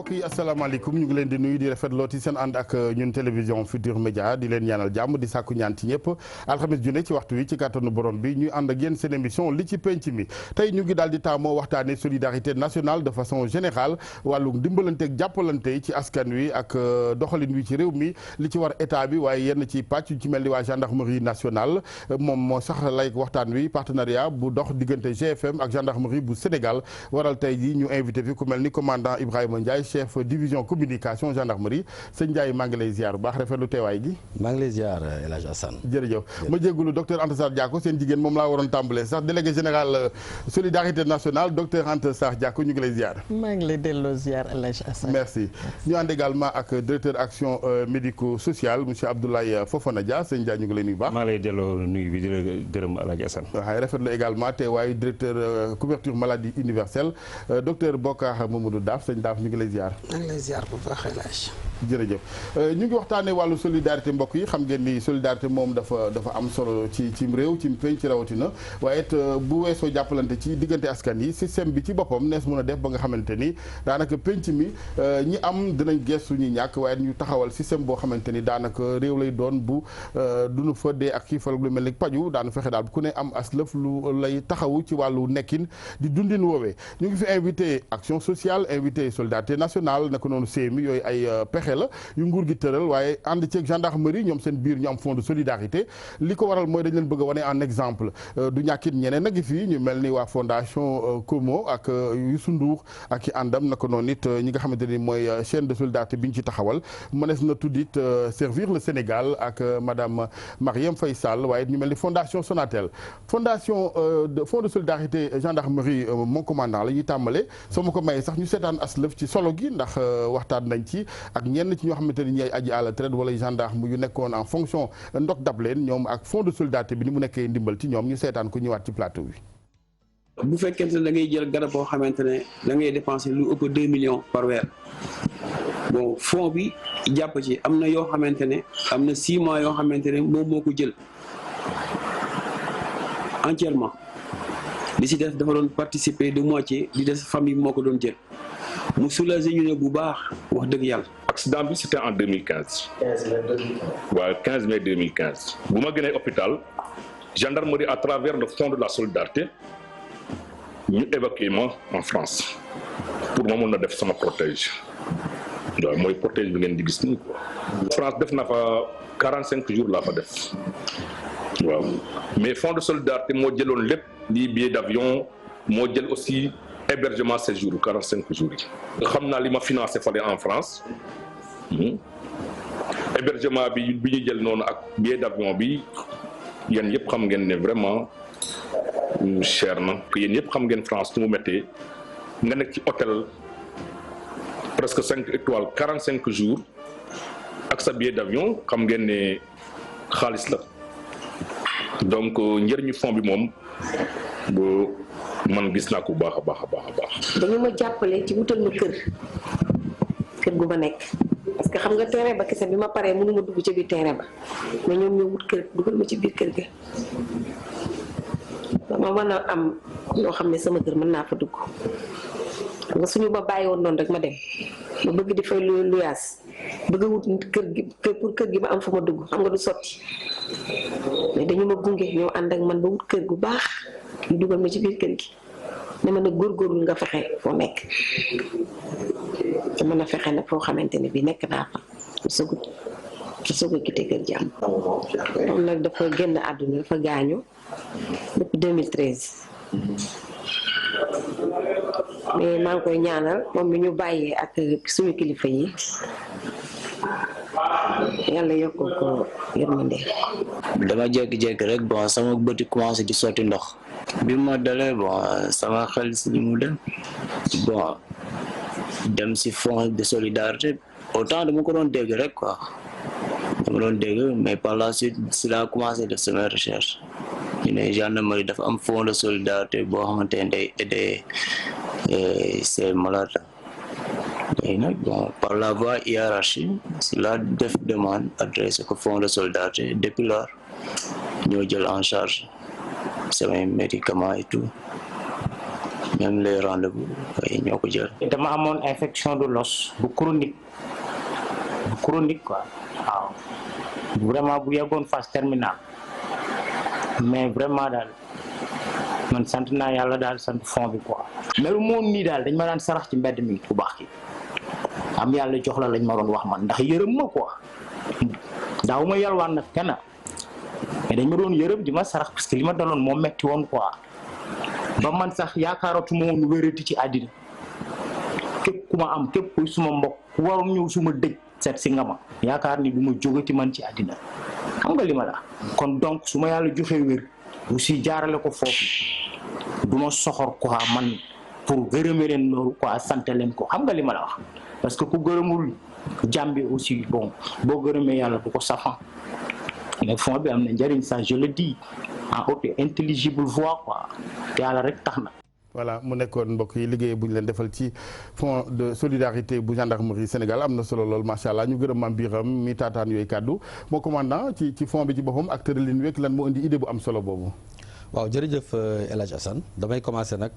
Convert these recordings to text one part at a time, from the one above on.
mbokk yi asalaamaaleykum ñu ngi leen di nuyu di rafetloo ci seen ànd ak ñun télévision Futur Média di leen ñaanal jàmm di sàkku ñaan ci ñëpp alxames ju ne ci waxtu wi ci kàttanu borom bi ñuy ànd ak yéen seen émission li ci penc mi tey ñu ngi daal di taamoo waxtaane solidarité nationale de façon générale wàllu dimbalante ak jàppalante yi ci askan wi ak doxalin wi ci réew mi li ci war état bi waaye yenn ci pàcc ci mel ni waa gendarmerie nationale moom moo sax lay waxtaan wi partenariat bu dox diggante GFM ak gendarmerie bu Sénégal waral tey ji ñu invité fi ku mel ni commandant Ibrahima Ndiaye chef division communication gendarmerie sëñ Ndiaye maa ngi lay ziar bu baax rafetlu teewaay gi. maa ngi lay ziar El Hadj Assane. jërëjëf ma jégalu docteur Anta Sarr Diacko seen jigéen moom laa waroon tàmbalee sax délégué général solidarité nationale docteur Anta Sarr Diacko ñu ngi lay ziar. maa ngi lay delloo ziar El Hadj Assane. merci ñu ànd également ak directeur action médico-sociale monsieur Abdoulaye Fofana Dia sëñ Dia ñu ngi lay nuyu baax. maa lay delloo nuyu bi di la gërëm El Hadj Assane. waaye rafetlu également teewaayu directeur couverture maladie universelle docteur Bokar Mamadou Daaf sëñ Daaf ñu ngi lay ziar. maa ngi lay ziar bu baax El Hadj. jërëjëf ñu ngi waxtaanee wàllu solidarité mbokk yi xam ngeen ni solidarité moom dafa am solo ci réew ci penc ci rawatina waaye it bu weesoo jàppalante ci diggante askan yi système bi ci boppam nees mën a def ba nga xamante ni daanaka penc mi ñi am dinañ gestu ñi ñàkk waaye ñu taxawal système boo xamante ni daanaka réew lay doon bu duñu fa dee ak xiifal lu mel ni paju daanu fexe daal ku ne am aslëf lu lay taxawu ci wàllu nekkin di dundin woowee ñu ngi fi invité action sociale invité solidarité nationale naka noonu CMU yooyu ay pexe la yu nguur gi tëral waaye ànd ceeg gendarmerie ñoom seen biir ñu am fond de solidarité li ko waral mooy dañ leen bëgg a wane en exemple du ñàkkit ñeneen nag fii ñu mel ni waa fondation Como ak Youssou Ndour ak i àndam naka noonu it ñi nga xamante ni mooy chaîne de solidarité bi ñu ci taxawal mënees na tuddit servir le Sénégal ak madame Marième Faye Sall waaye ñu mel ni fondation Sonatel fondation fond de solidarité gendarmerie mon commandant la ñuy tàmbale soo ma ko mayee sax ñu seetaan aslëf ci solo gi ndax waxtaan nañ ci ak ñenn ci ñoo xamante ni ñi ay aji à la traite wala gendarme yu nekkoon en fonction ndok dab leen ñoom ak fond de solidarité bi ni mu nekkee ndimbal ci ñoom ñu seetaan ko ñëwaat ci plateau bi. bu fekkente ne da ngay jël garab boo xamante ne da ngay dépenser lu ëpp 2 millions par weer bon fond bi jàpp ci am na yoo xamante ne am na 6 mois yoo xamante ne moom moo ko jël entièrement li si des dafa doon participer de moitié di des famille moo ko doon jël mu soulager ñu ne bu baax wax dëgg yàlla. accident bi c'était en 2015. 15 mai 2015. bu ma gënee hôpital gendarmerie à travers le fonds de la solidarité ñu évacué ma en France pour ma mën a def sama protège waaw mooy protège bi ngeen di gis nii quoi. France def na fa 45 jours laa fa def waaw mais fonds de solidarité moo jëloon lépp lii billet d'avion moo jël aussi hébergement séjour 45 jours yi. xam naa li ma financé fale en France hébergement bi ñu jël noonu ak billet d'avion bi yéen yëpp xam ngeen ne vraiment cher na yéen yëpp xam ngeen France nu mu méttee nga nekk ci hôtel presque 5 étoiles 45 jours ak sa billet d'avion xam ngeen ne xaalis la donc njëriñu fond bi moom bu man gis naa ko baax a baax a baax a baax. dañu ma jàppale ci wutal ma kër gu ma nekk parce que xam nga terrain ba kese bi ma paree mënu ma dugg ci biir terrain ba mais ñoom ñoo wut kër dugal ma ci biir kër ga dama mën a am loo xam ne sama kër mën naa fa dugg xam nga suñu ma bàyyi woon noonu rek ma dem ma bëgg di fay luyaas bëgg a wut kër gi pour kër gi ma am fu ma dugg xam nga du sotti mais dañu ma gunge ñoo ànd ak man ba wut kër gu baax ñu dugal ma ci biir kër gi ne ma nag góorgóorlu nga fexe foo nekk te mën a fexe nag foo xamante ne bii nekk naa fa su soog a quitté kër jàmm moom nag dafa génn àdduna dafa gaañu depuis 2013 mais maa ngi koy ñaanal moom mi ñu bàyyee ak suñu kilifa yi yàlla yokkul ko yërmande. dama jékki-jékki rek bon sama bëti commencé di sotti ndox bi ma dalee bon sama xel si li mu dem si fonds de solidarité autant dama ko doon dégg rek quoi dama doon dégg mais par la suite si laa commencé def sama recherche ñu ne gendarmerie dafa am fonds de solidarité boo xamante ne day aider ces malades léegi nag bon par la voie hiérarchie si la def demande adressé ko fonds de solidarité depuis lors ñoo jël en charge samay médicaments et tout même les rendez-vous ñoo ko jël. dama amoon infection de l'os bu chronique quoi waaw vraiment bu yeggoon phase terminale mais vraiment daal man sant naa yàlla daal sant fond bi quoi. melu moon nii daal dañ ma daan sarax ci mbedd mi bu baax ki am yàlla jox la lañ ma doon wax man ndax yërëm ma quoi daaw ma yalwaan nag kenn mais dañ ma doon yërëm di ma sarax parce que li ma daloon moo metti woon quoi ba man sax yaakaaratuma woon wérati ci àddina képp ku ma am képp kuy suma mbokk ku waroon ñëw suma dëj seet si nga ma yaakaar ni du ma jógati man ci àddina xam nga li ma la kon donc su ma yàlla joxee wér aussi jaarale ko foofu du ma soxor quoi man pour gërëme leen loolu quoi sant leen ko xam nga li ma la wax parce que ku gërëmul jàmbi aussi bon boo gërëmee yàlla du ko safan mais fond bi am na njëriñ ça je le dis en haute intelligible voix quoi te yàlla rek tax na. voilà mu nekkoon mbokk yi liggéey bu ñu leen defal ci fonds de solidarité bu gendarmerie Sénégal am na solo lool macha allah ñu gërëm Mame Biram mi taataan yooyu kàddu moo commandant ci fonds bi ci boppam ak tëralin week lan moo indi idée bu am solo boobu. waaw jërëjëf El Hadj Assane damay commencer nag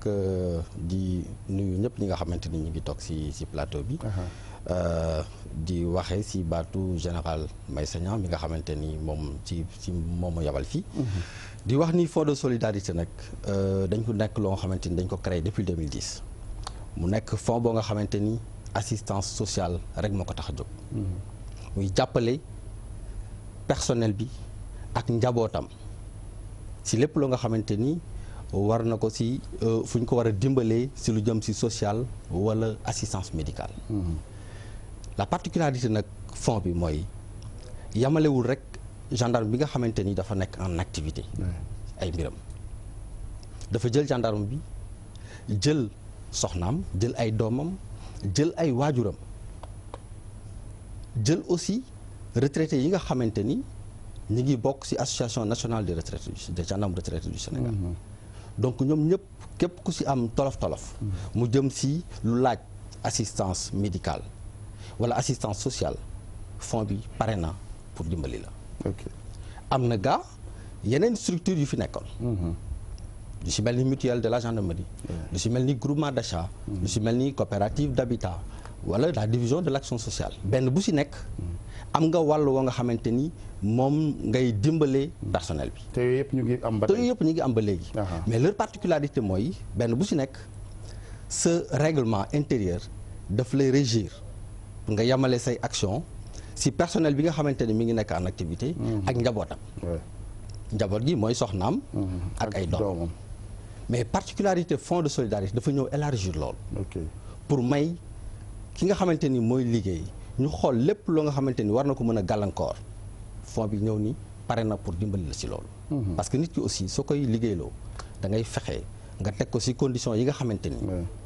di nuyu ñëpp ñi nga xamante ni ñu ngi toog ci plateau bi. di waxee ci baatu général Meïssa Niang mi nga xamante ni moom ci moom moo yabal fii. di wax ni fonds de solidarité nag dañ ko nekk loo nga xamante ni dañ ko créé depuis 2010 mu nekk fonds boo nga xamante ni assistance sociale rek moo ko tax a jóg. muy jàppale personnel bi ak njabootam ci lépp loo nga xamante ni war na ko ci fu ñu ko war a dimbalee ci lu jëm ci social walla assistance médicale. la particularité nag fonds bi mooy yamalewul rek gendarme bi nga xamante ni dafa nekk en activité ay mbiram dafa jël gendarme bi jël soxnaam jël ay doomam jël ay waajuram jël aussi retraités yi nga xamante ni ñu ngi bokk ci association nationale des retraités des gendarmes retraités du Sénégal donc ñoom ñëpp képp ku ci am tolof-tolof mu jëm ci lu laaj assistance médicale wala assistance sociale fonds bi pare na pour dimbali la. am na gaa yeneen structure yu fi nekkoon. lu ci mel ni mutuelle de la gendarmerie. lu ci mel ni groupement d'achat. lu ci mel ni coopérative d'habitat wala la division de l'action sociale. benn bu ci nekk am nga wàll woo nga xamante ni moom ngay dimbalee personnel bi. te yooyu yëpp ñu ngi am ba te yooyu yëpp ñu ngi am ba léegi. mais leur particularité mooy benn bu ci nekk ce règlement intérieur daf lay régir. nga yamale say action ci personnel bi nga xamante ni mi ngi nekk en activité ak njabootam njaboot gi mooy soxnaam ak ay doomam mais particularité fonds de solidarité dafa ñëw élargir loolu pour may ki nga xamante ni mooy liggéey ñu xool lépp loo nga xamante ni war na ko mën a gàllankoor fonds bi ñëw ni pare na pour dimbali la ci loolu parce que nit ki aussi soo koy liggéeyloo da ngay fexe nga teg ko ci conditions yi nga xamante ni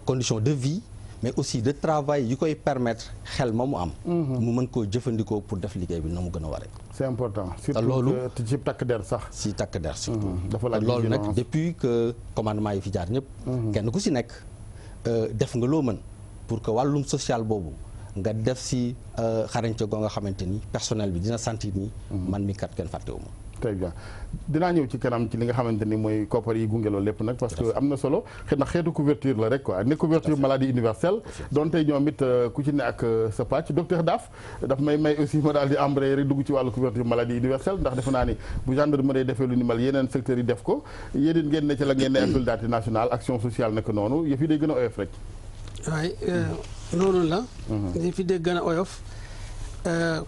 conditions de vie mais aussi de travail yi koy permettre xel ma mu am. mu mën koo jëfandikoo pour def liggéey bi na mu gën a waree. c'est important surtout loolu ci takk der sax. ci takk der surtout. dafa laaj loolu nag depuis que commandement yi fi jaar ñëpp. kenn ku ci nekk def nga loo mën pour que wàllum social boobu nga def ci xarañte goo nga xamante ni personnel bi dina sentir ni. man mi kat kenn fàttewuma. très bien dinaa ñëw ci kanam ci li nga xamante ni mooy koppar yi gunge loolu lépp nag parce que am na solo na xeetu couverture la rek quoi ne couverture maladie universelle donte ñoom it ku ci ne ak sa pàcc docteur Daaf daf may aussi ma daal di embrayer rek dugg ci wàllu couverture maladie universelle ndax defe naa ni bu gendarmerie defee lu ni mal yeneen secteurs yi def ko yéen ngeen ne ci la ngeen ne ak solidarité nationale action sociale nag noonu yëf yi day gën a oyof rek waay noonu la yëf yi day gën a oyof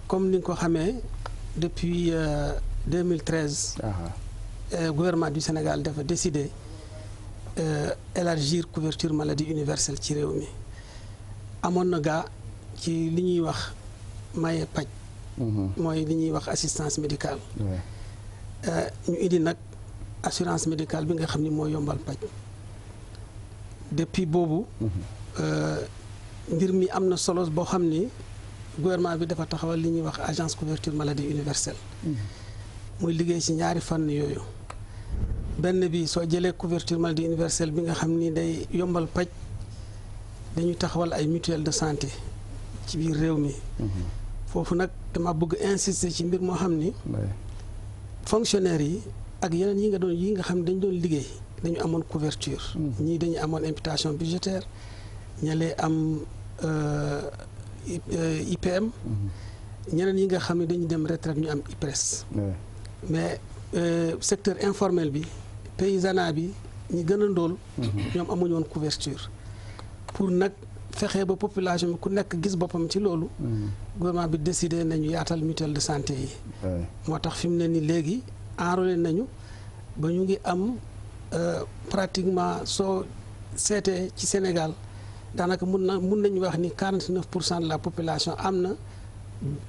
comme ni nga ko xamee depuis 2013 gouvernement du Sénégal dafa décidé élargir couverture maladie universelle ci réew mi amoon na gaa ci li ñuy wax maye paj mooy li ñuy wax assistance médicale ñu indi nag assurance médicale bi nga xam ni moo yombal paj depuis boobu mbir mi am na solo boo xam ni gouvernement bi dafa taxawal li ñuy wax agence couverture maladie universelle muy liggéey ci ñaari fànn yooyu benn bi soo jëlee couverture maladie universelle bi nga xam ni day yombal paj dañuy taxawal ay mutuelle de santé ci biir réew mi foofu nag dama bëgg insister ci mbir moo xam ni fonctionnaires yi ak yeneen yi nga xam ne dañ doon liggéey dañu amoon couverture. ñii dañu amoon imputation budgétaire ñalee am IPM. ñeneen yi nga xam ne dañu dem retraite ñu am IPRES. mais secteur informel bi paysanat bi ñi gën a ndóol. ñoom amuñu woon couverture. pour nag fexe ba population bi ku nekk gis boppam ci loolu. gouvernement bi décidé nañu yaatal mutuelle de santé yi. moo tax fi mu ne nii léegi enrôlé nañu ba ñu ngi am pratiquement soo seetee ci Sénégal daanaka mun nañu wax ni 49% de la population am na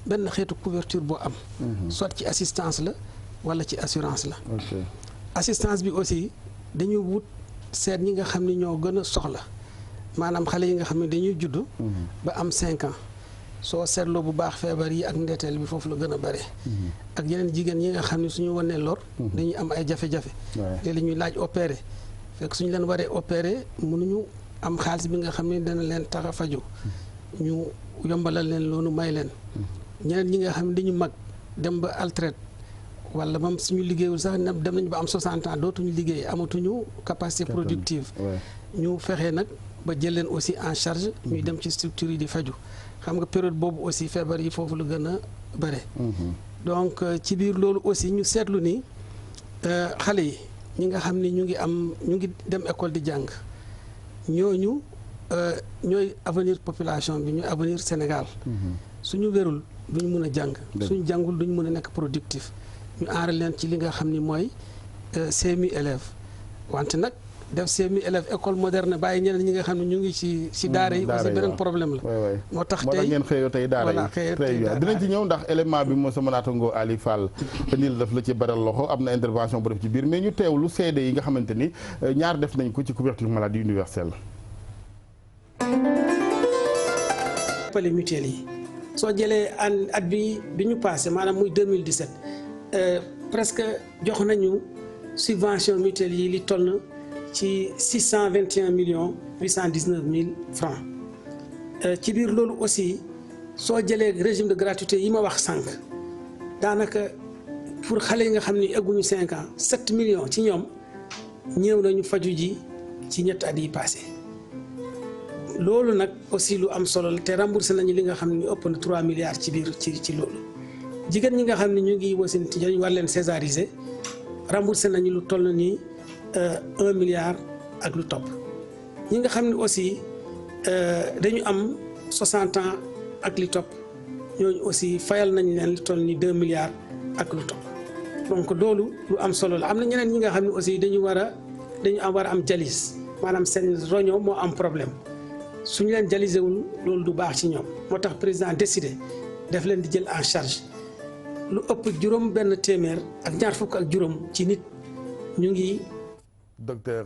benn xeetu couverture boo am. soit ci assistance la walla ci assurance la. assistance bi aussi dañu wut seet ñi nga xam ni ñoo gën a soxla. maanaam xale yi nga xam ne dañuy judd. ba am 5 ans soo seetloo bu baax feebar yi ak ndeeteel bi foofu la gën a bare. ak yeneen jigéen yi nga xam ne suñu wanee lor. dañuy am ay jafe-jafe. léeg-léeg ñuy laaj opéré fekk suñu leen waree opéré mënuñu am xaalis bi nga xam ne dana leen tax a faju ñu yombalal leen loolu may leen. ñeneen ñi nga xam ne dañu mag dem ba retraite wala moom suñu liggéeyul sax dem nañu ba am 60 ans dootuñu liggéey amatuñu capacité productive. ñu fexe nag ba jël leen aussi en charge ñuy dem ci structure yi di faju xam nga période boobu aussi feebar yi foofu la gën a bare. donc ci biir loolu aussi ñu seetlu ni xale yi ñi nga xam ni ñu ngi dem école di jàng ñooñu ñooy avenir population bi ñooy avenir Sénégal. suñu wérul duñ mën a jàng. suñu jàngul duñ mën a nekk productif ñu aar leen ci li nga xam ni mooy CMU élèves wante nag. def seen élèves école moderne bàyyi ñeneen ñi nga xam ne ñu ngi ci daara yi aussi beneen problème la. moo tax tey ngeen xëyoo tey daara yi très bien dinañ ci ñëw ndax élément bi moo sama naataango Ali Fall niil daf la ci baral loxo am na intervention bu def ci biir mais ñu teewlu seede yi nga xamante ni ñaar def nañ ko ci couverture maladie universelle. jàppale mutuelle yi soo jëlee at bi ñu passé maanaam muy 2017 presque jox nañu subvention mutuelle yi li toll na ci 621 millions 819 mille francs ci biir loolu aussi soo jëlee régime de gratuité yi ma wax sànq daanaka pour xale yi nga xam ni egguñu 5 ans 7 millions ci ñoom ñëw nañu faju ji ci ñetti at yi passé loolu nag aussi lu am solo la te remboursé nañu li nga xam ni ëpp na 3 milliards ci biir ci loolu jigéen ñi nga xam ne ñu ngi wasin dañu war leen césariser remboursé nañu lu toll nii 1 milliard ak lu topp ñi nga xam ne aussi dañu am 60 ans ak li topp ñooñu aussi fayal nañ leen lu toll ni 2 milliards ak lu topp donc loolu lu am solo la am na ñeneen ñi nga xam ne aussi dañu war a am dialyse maanaam seen roño moo am problème suñu leen dialysé wul loolu du baax ci ñoom moo tax président décidé def leen di jël en charge lu ëpp juróom benn téeméer ak ñaar fukk ak juróom ci nit ñu ngi. docteur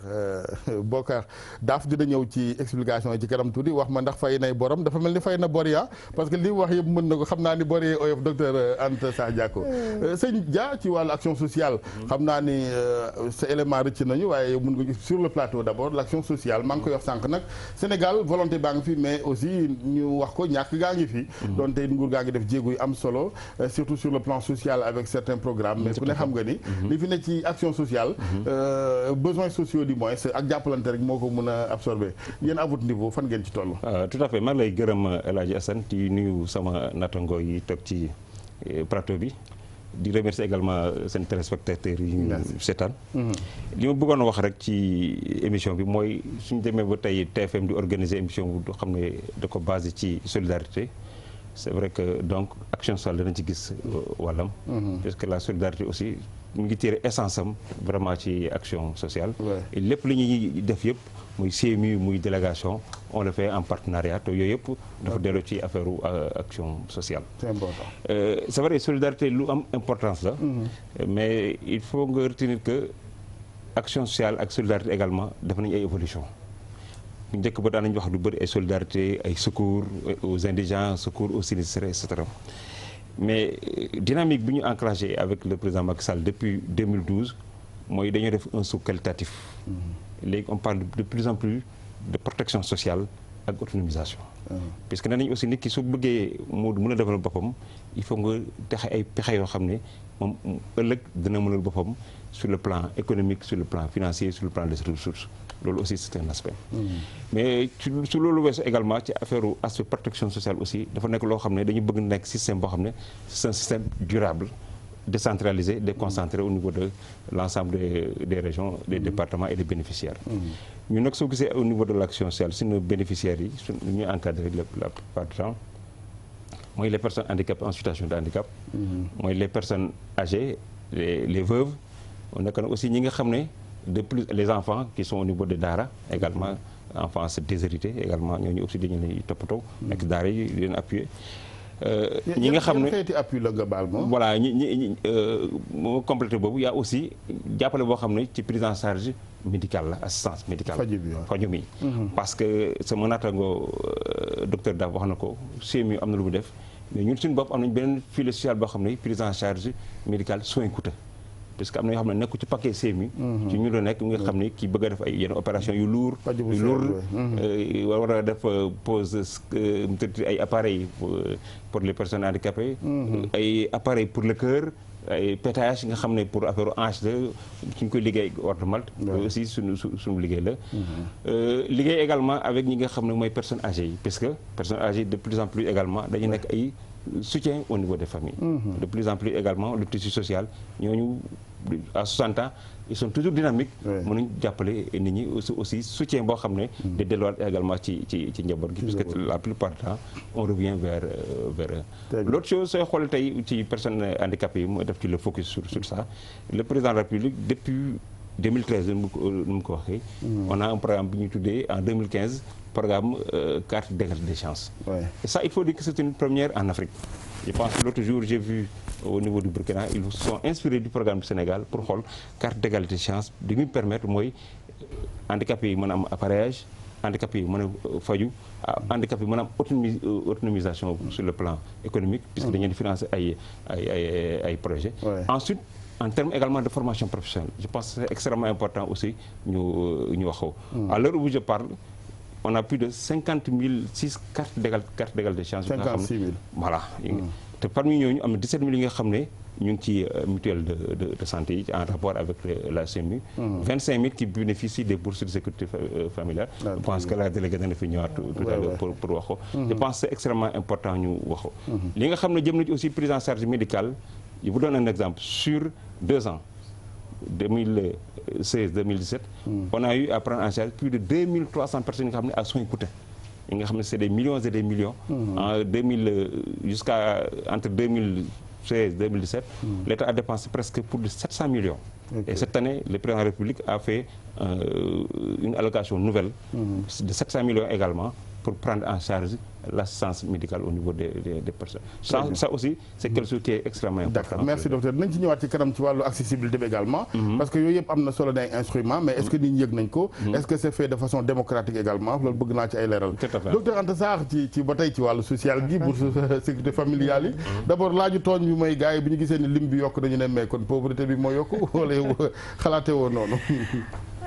Bokar Daaf dina ñëw ci explication yi ci kanam tuuti wax ma ndax fay nay borom dafa mel ni fay na bor ya parce que li mu wax yëpp mën na ko xam naa ni bor yee oyof docteur Anta Sa Diacko sëñ Dia ci wàllu action sociale xam naa ni sa élément rëcc nañu waaye mën nga sur le plateau d'abord l'action sociale maa ngi koy wax sànq nag Sénégal volonté baa ngi fi mais aussi ñu wax ko ñàkk gaa ngi fi donte nguur gaa ngi def jéego yu am solo surtout sur le plan social avec certains programmes mais ku ne xam nga ni li fi ne ci action sociale besoins sociaux du moins ak jàppalante rek moo ko mën a absorber yéen à votre niveau fan ngeen ci toll. tout à fait maa lay gërëm El Hadji Assane di nuyu sama natango yi toog ci plateau bi di remercier également seen téléspectateurs yi ñu seetaan. li ma bëggoon wax rek ci émission bi mooy suñu demee ba tey TFM di organiser émission bu xam ne da ko basé ci solidarité. c'est vrai que donc action sociale danañ ci gis wàllam. parce que la solidarité aussi mu ngi tiré essence am vraiment ci action sociale. et lépp li ñuy def yëpp muy CMU muy délégation on le fait en partenariat te yooyu yëpp dafa delloo ci affaire action sociale. c'est important. c'est vrai solidarité lu am importance la. mais il faut nga retenir que action sociale ak solidarité également def nañu ay évolution bu njëkk ba daan nañu wax lu bëri ay solidarité ay secours aux indigents secours aux sinistrés et cetera mais dynamique bi ñu enclenché avec le président Macky Sall depuis 2012 mooy dañoo def un saut qualitatif. léegi on parle de plus en plus de protection sociale ak autonomisation. parce que nee nañu aussi nit ki su bëggee mu mën a développer boppam il faut nga texe ay pexe yoo xam ne moom ëllëg dina mënal boppam sur le plan économique sur le plan financier sur le plan des ressources loolu aussi c'est un aspect. mais su loolu weesu également ci affaire aspect protection sociale aussi dafa nekk loo xam ne dañu bëgg nekk système boo xam ne c'est un système durable décentralisé déconcentré au niveau de l'ensemble des régions des départements et des bénéficiaires. ñu nag soo gisee au niveau de l'action sociale suñu bénéficiaires yi su ñuy encadrer la plupart du temps mooy les personnes handicapées en situation de handicap. mooy les personnes âgées les veuves. on nekk na aussi ñi nga xam ne de plus les enfants qui sont au niveau de Daara également enfants déshérités également ñooñu aussi dañu leen toppatoo. nekk Daara yi di leen appuyer. ñi nga xam ne xeeti appui la nga baal moom. voilà moo complété boobu y a aussi jàppale boo xam ne ci prise en charge médicale la assistance médicale. faju mi parce que sama naataango docteur Daf wax na ko CMU am na lu mu def mais ñun suñu bopp am nañ beneen filet social boo xam ne prise en charge médicale soins coûteux parce que am na yoo xam ne nekku ci paquet CMU. ci ñu doon nekk nga xam ne kii bëgg a def ay yenn opération yu lourd war a def pose ay appareils pour les personnes handicapées. ay appareils pour le cœur ay pétage nga xam ne pour affaire hanche la suñ koy liggéey ordre Malte. aussi suñu liggéey la. liggéey également avec ñi nga xam ne mooy personnes âgées yi parce que personnes âgées de plus en plus également dañu nekk ay soutien au niveau des familles. De plus en plus également le tissu social ñooñu à 60 ans ils sont toujours dynamiques. mënuñ jàppale nit ñi aussi soutien boo xam ne. de delluwaat également ci njaboot gi. parce que la plupart du temps on revient vers eux. l'autre chose sooy xool tey ci personnes handicapées yi mooy def ci le focus sur ça le président de la République depuis 2013 nu mu ko waxee. on a un programme bi ñuy tuddee en 2015 programme carte d'égalité des chances. et ça il faut dire que c'est une première en Afrique. je pense que l'autre jour j'ai vu au niveau du Burkina ils se sont inspirés du programme du Sénégal pour xool carte d'égalité des chances di ñu permettre mooy handicapés yi mën a am appareillage handicapés yi mën a faju handicapés yi mën a am autonomisation sur le plan économique puisque dañu leen di financer ay projets. Ensuite en termes également de formation professionnelle je pense que c'est extrêmement important aussi ñu wax ko. À l'heure où je parle on a plus de 50 006 cartes d'égalité des chances. 56 000 voilà. te parmi ñooñu am na 17 000 yi nga xam ne ñu ngi ci mutuelle de santé yi en rapport avec la CMU. 25 000 qui bénéficient des bourses de sécurité familiale. je pense que la déléguée dana fi ñëwaat tout à l'heure pour wax ko. je pense que c'est extrêmement important ñu wax ko. li nga xam ne jëm na ci aussi prise en charge médicale je vous donne un exemple sur 2 ans 2016-2017. on a eu à prendre en charge plus de 2300 personnes yi nga xam ne à soins coûteux. yi nga xam ne c'est des millions et des millions. en 2000 jusqu'à entre 2016-2017. l'État a dépensé presque plus de 700 millions. Et cette année le président de la République a fait une allocation nouvelle. de 700 millions également pour prendre en charge l'assistance médicale au niveau des personnes. ça aussi c'est quelque chose qui est extrêmement important. D'accord merci docteur dinañ ci ñëwaat ci kanam ci wàllu accessibilité bi également. parce que yooyu yëpp am na solo nay instrument mais est-ce que nit ñi yëg nañ ko. est-ce que c'est fait de façon démocratique également loolu bëgg naa ci ay leeral. docteur Anta Sarr ci ba tey ci wàllu social gi bourse sécurité familiale yi. d'abord laaju tooñ bi mooy gars yi bi ñu gisee ni lim bi yokk dañu ne mais kon pauvreté bi moo yokk wala xalaate woo noonu.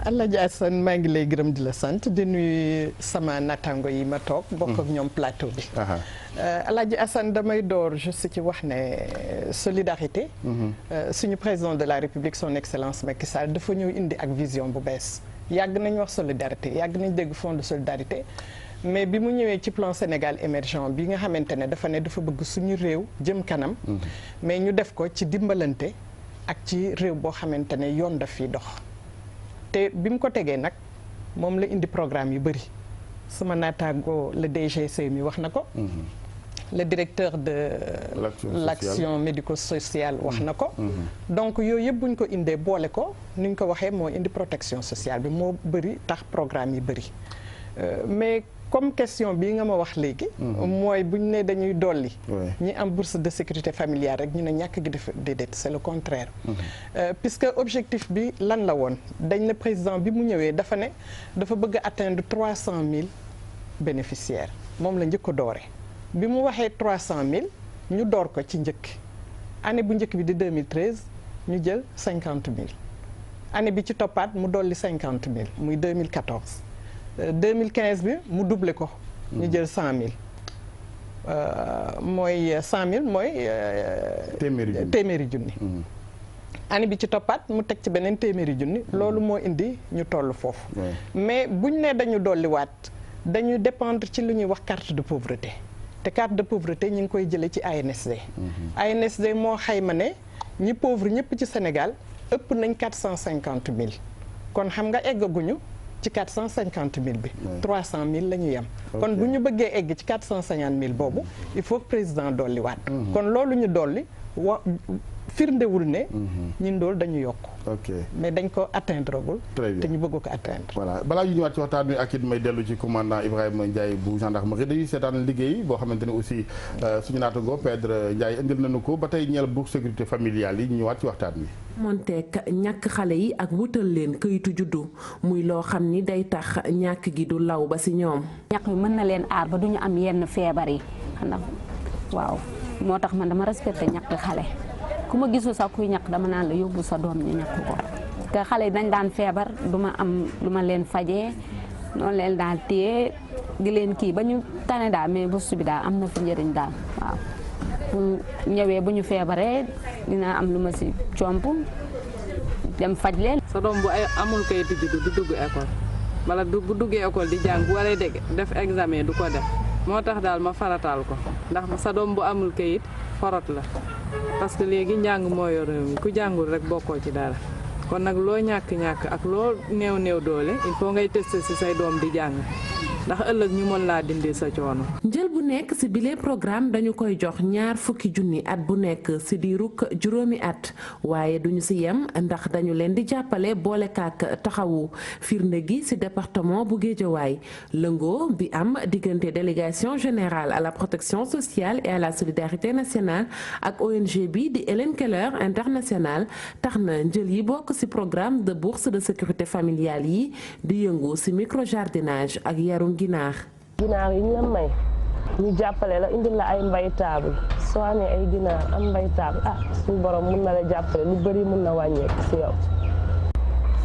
Alaaji Assane maa ngi lay gërëm di la sant di nuyu sama natango yi ma toog bokk ak ñoom plateau bi. Alaaji Assane damay door juste ci wax ne solidarité. suñu président de la République son excellence Macky Sall dafa ñëw indi ak vision bu bees yàgg nañ wax solidarité yàgg nañ dégg fonds de solidarité. mais bi mu ñëwee ci plan Sénégal émergent bi nga xamante ne dafa bëgg suñu réew jëm kanam. mais ñu def ko ci dimbalante ak ci réew boo xamante ne yoon daf fiy dox. te bi mu ko tegee nag moom la indi programme yu bëri sama naataango le DGC mi wax na ko. le directeur de l'action médico-sociale wax na ko. donc yooyu yëpp buñ ko indee boole ko ni ñu ko waxee moo indi protection sociale bi moo bëri tax programme yi bëri mais comme question bii nga ma wax léegi. mooy bu ñu ne dañuy dolli. ñi am bourse de sécurité familiale rek ñu ne ñàkk gi def déedéet c'est le contraire. puisque objectif bi lan la woon dañ ne président bi mu ñëwee dafa bëgg a atteindre 300 000 bénéficiaires moom la njëkk a doore bi mu waxee 300 000 ñu door ko ci njëkk année bu njëkk bi di 2013 ñu jël 50 000 année bi ci toppaat mu dolli 50 000 muy 2014. 2015 bi mu doublé ko ñu jël 100000 mooy 100000 mooy. téeméeri junni. année bi ci toppaat mu teg ci beneen téeméeri junni loolu moo indi ñu toll foofu. mais buñ ne dañu dolliwaat dañu dépendre ci lu ñuy wax carte de pauvreté te carte de pauvreté ñu ngi koy jëlee ci ANSD. ANSD moo xayma ne ñi pauvre ñëpp ci Sénégal ëpp nañ 450000 kon xam nga eggaguñu ci 450000 bi. 300000 la ñu yem. kon bu ñu bëggee egg ci 450000 boobu il faut que président dolliwaat. kon loolu ñu dolli firndewul ne. ñun dool dañu yokk. mais dañ ko atteindre gul. te ñu bëgg ko atteindre. voilà balaa ñu ñëwaat ci waxtaan wi ak it may dellu ci commandant Ibrahima Ndiaye bu gendarmerie dañuy seetaan liggéey boo xamante ne aussi suñu naataango Pedre Ndiaye indil nañu ko ba tey ñeel bourse sécurité familiale yi ñu ñëwaat ci waxtaan wi. monteek ñàkk xale yi ak wutal leen këyitu juddu muy loo xam ni day tax ñàkk gi du law ba ci ñoom. ñàkk bi mën na leen aar ba duñu am yenn feebar yi xanaa waaw moo tax man dama respecté ñàkk xale. ku ma gisul sax kuy ñàkk dama naan la yóbbu sa doom ñu ñàkk ko te xale yi dañ daan feebar du ma am lu ma leen fajee noonu leen daal téye di leen kii ba ñu tane daal mais bourse bi daal am na fi njëriñ daal waaw bu ñëwee bu ñu feebaree dina am lu ma si comp dem faj leen. sa doom bu ay amul kayitu juddu du dugg école wala bu duggee école di jàng bu waree def examen du ko def moo tax daal ma farataal ko ndax sa doom bu amul kayit forot la. parce que léegi njàng moo yor réew mi ku jàngul rek bokkoo ci dara kon nag loo ñàkk-ñàkk ak loo néew doole il faut ngay tester ci say doom di jàng ndax ëllëg ñu mën laa dindi sa coono. njël bu nekk ci bile programme dañu koy jox 20 junni at bu nekk ci diirug juróomi at waaye duñu ci yem ndax dañu leen di jàppale boole kaak taxawu firnde gi ci département bu Guédiawaye lëngoo bi am diggante délégation générale à la protection sociale et à la solidarité nationale ak ONG bi di Hélène Keller International tax na njël yi bokk ci programme de bourse de sécurité familiale yi di yëngu ci microjardinage ak yarum ginaar yi ñu la may ñu jàppale la indil la ay mbay table soo amee ay ginaar am mbay table suñu borom mun na la jàppale lu bëri mun na wàññeeku ci yow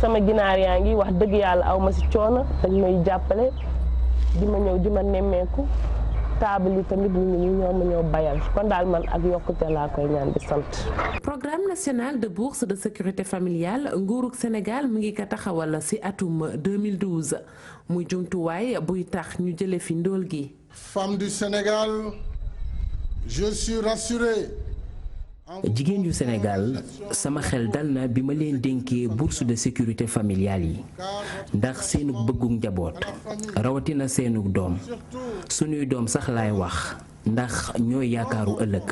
sama ginaar yaa ngi wax dëgg yàlla aw ma ci coono dañ may jàppale di ma ñëw di ma nemmeeku table yi tamit ñu ñoo ma ñëw bayal kon daal man ak yokkute laa koy ñaan di sant. programme national de bourse de sécurité familiale nguurug Sénégal mu ngi ko taxawal ci atum 2012 muy jumtuwaay buy tax ñu jële fi ndóol gi. Femmes du Sénégal, je suis rassuré. jigéen yu Sénégal sama xel dal na bi ma leen dénkee bourse de sécurité familiale yi ndax seenu bëggug njaboot rawatina seenu doom sunuy doom sax laay wax ndax ñooy yaakaaru ëllëg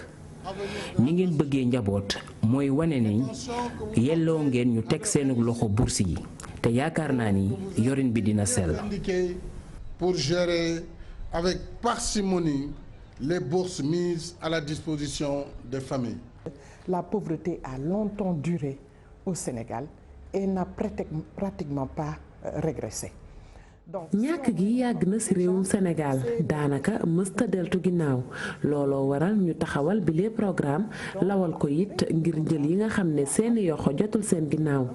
ni ngeen bëggee njaboot mooy wane ni yelloo ngeen ñu teg seenu loxo bourse yi te yaakaar naa ni yorin bi dina sell. Pour gérer avec parcimonie les bourses mises à la disposition des familles. La pauvreté a longtemps duré au Sénégal et n'a pratiquement pas régressé. ñàkk gi yàgg na ci réewum Sénégal daanaka mësta deltu ginnaaw looloo waral ñu taxawal bile programme lawal ko it ngir njël yi nga xam ne seeni yoxo jotul seen ginnaaw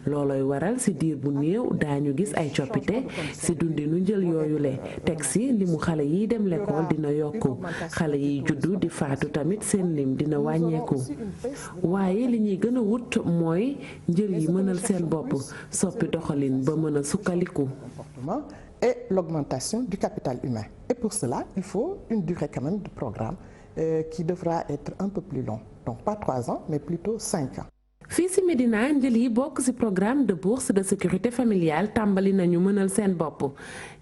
loolooy waral ci diir bu néew daañu gis ay coppite ci dundinu njël yooyule teg ci limu xale yiy dem l'école dina yokku xale yiy juddu di faatu tamit seen lim dina wàññeeku waaye li ñuy gën a wut mooy njël yi mënal seen bopp soppi doxalin ba mën a sukkaliku et l'augmentation du capital humain. Et pour cela, il faut une durée quand même de programme qui devra être un peu plus long. Donc pas 3 ans, mais plutôt 5 ans. fii ci Médina njël yi bokk ci programme de bourse de sécurité familiale tàmbali nañu mënal seen bopp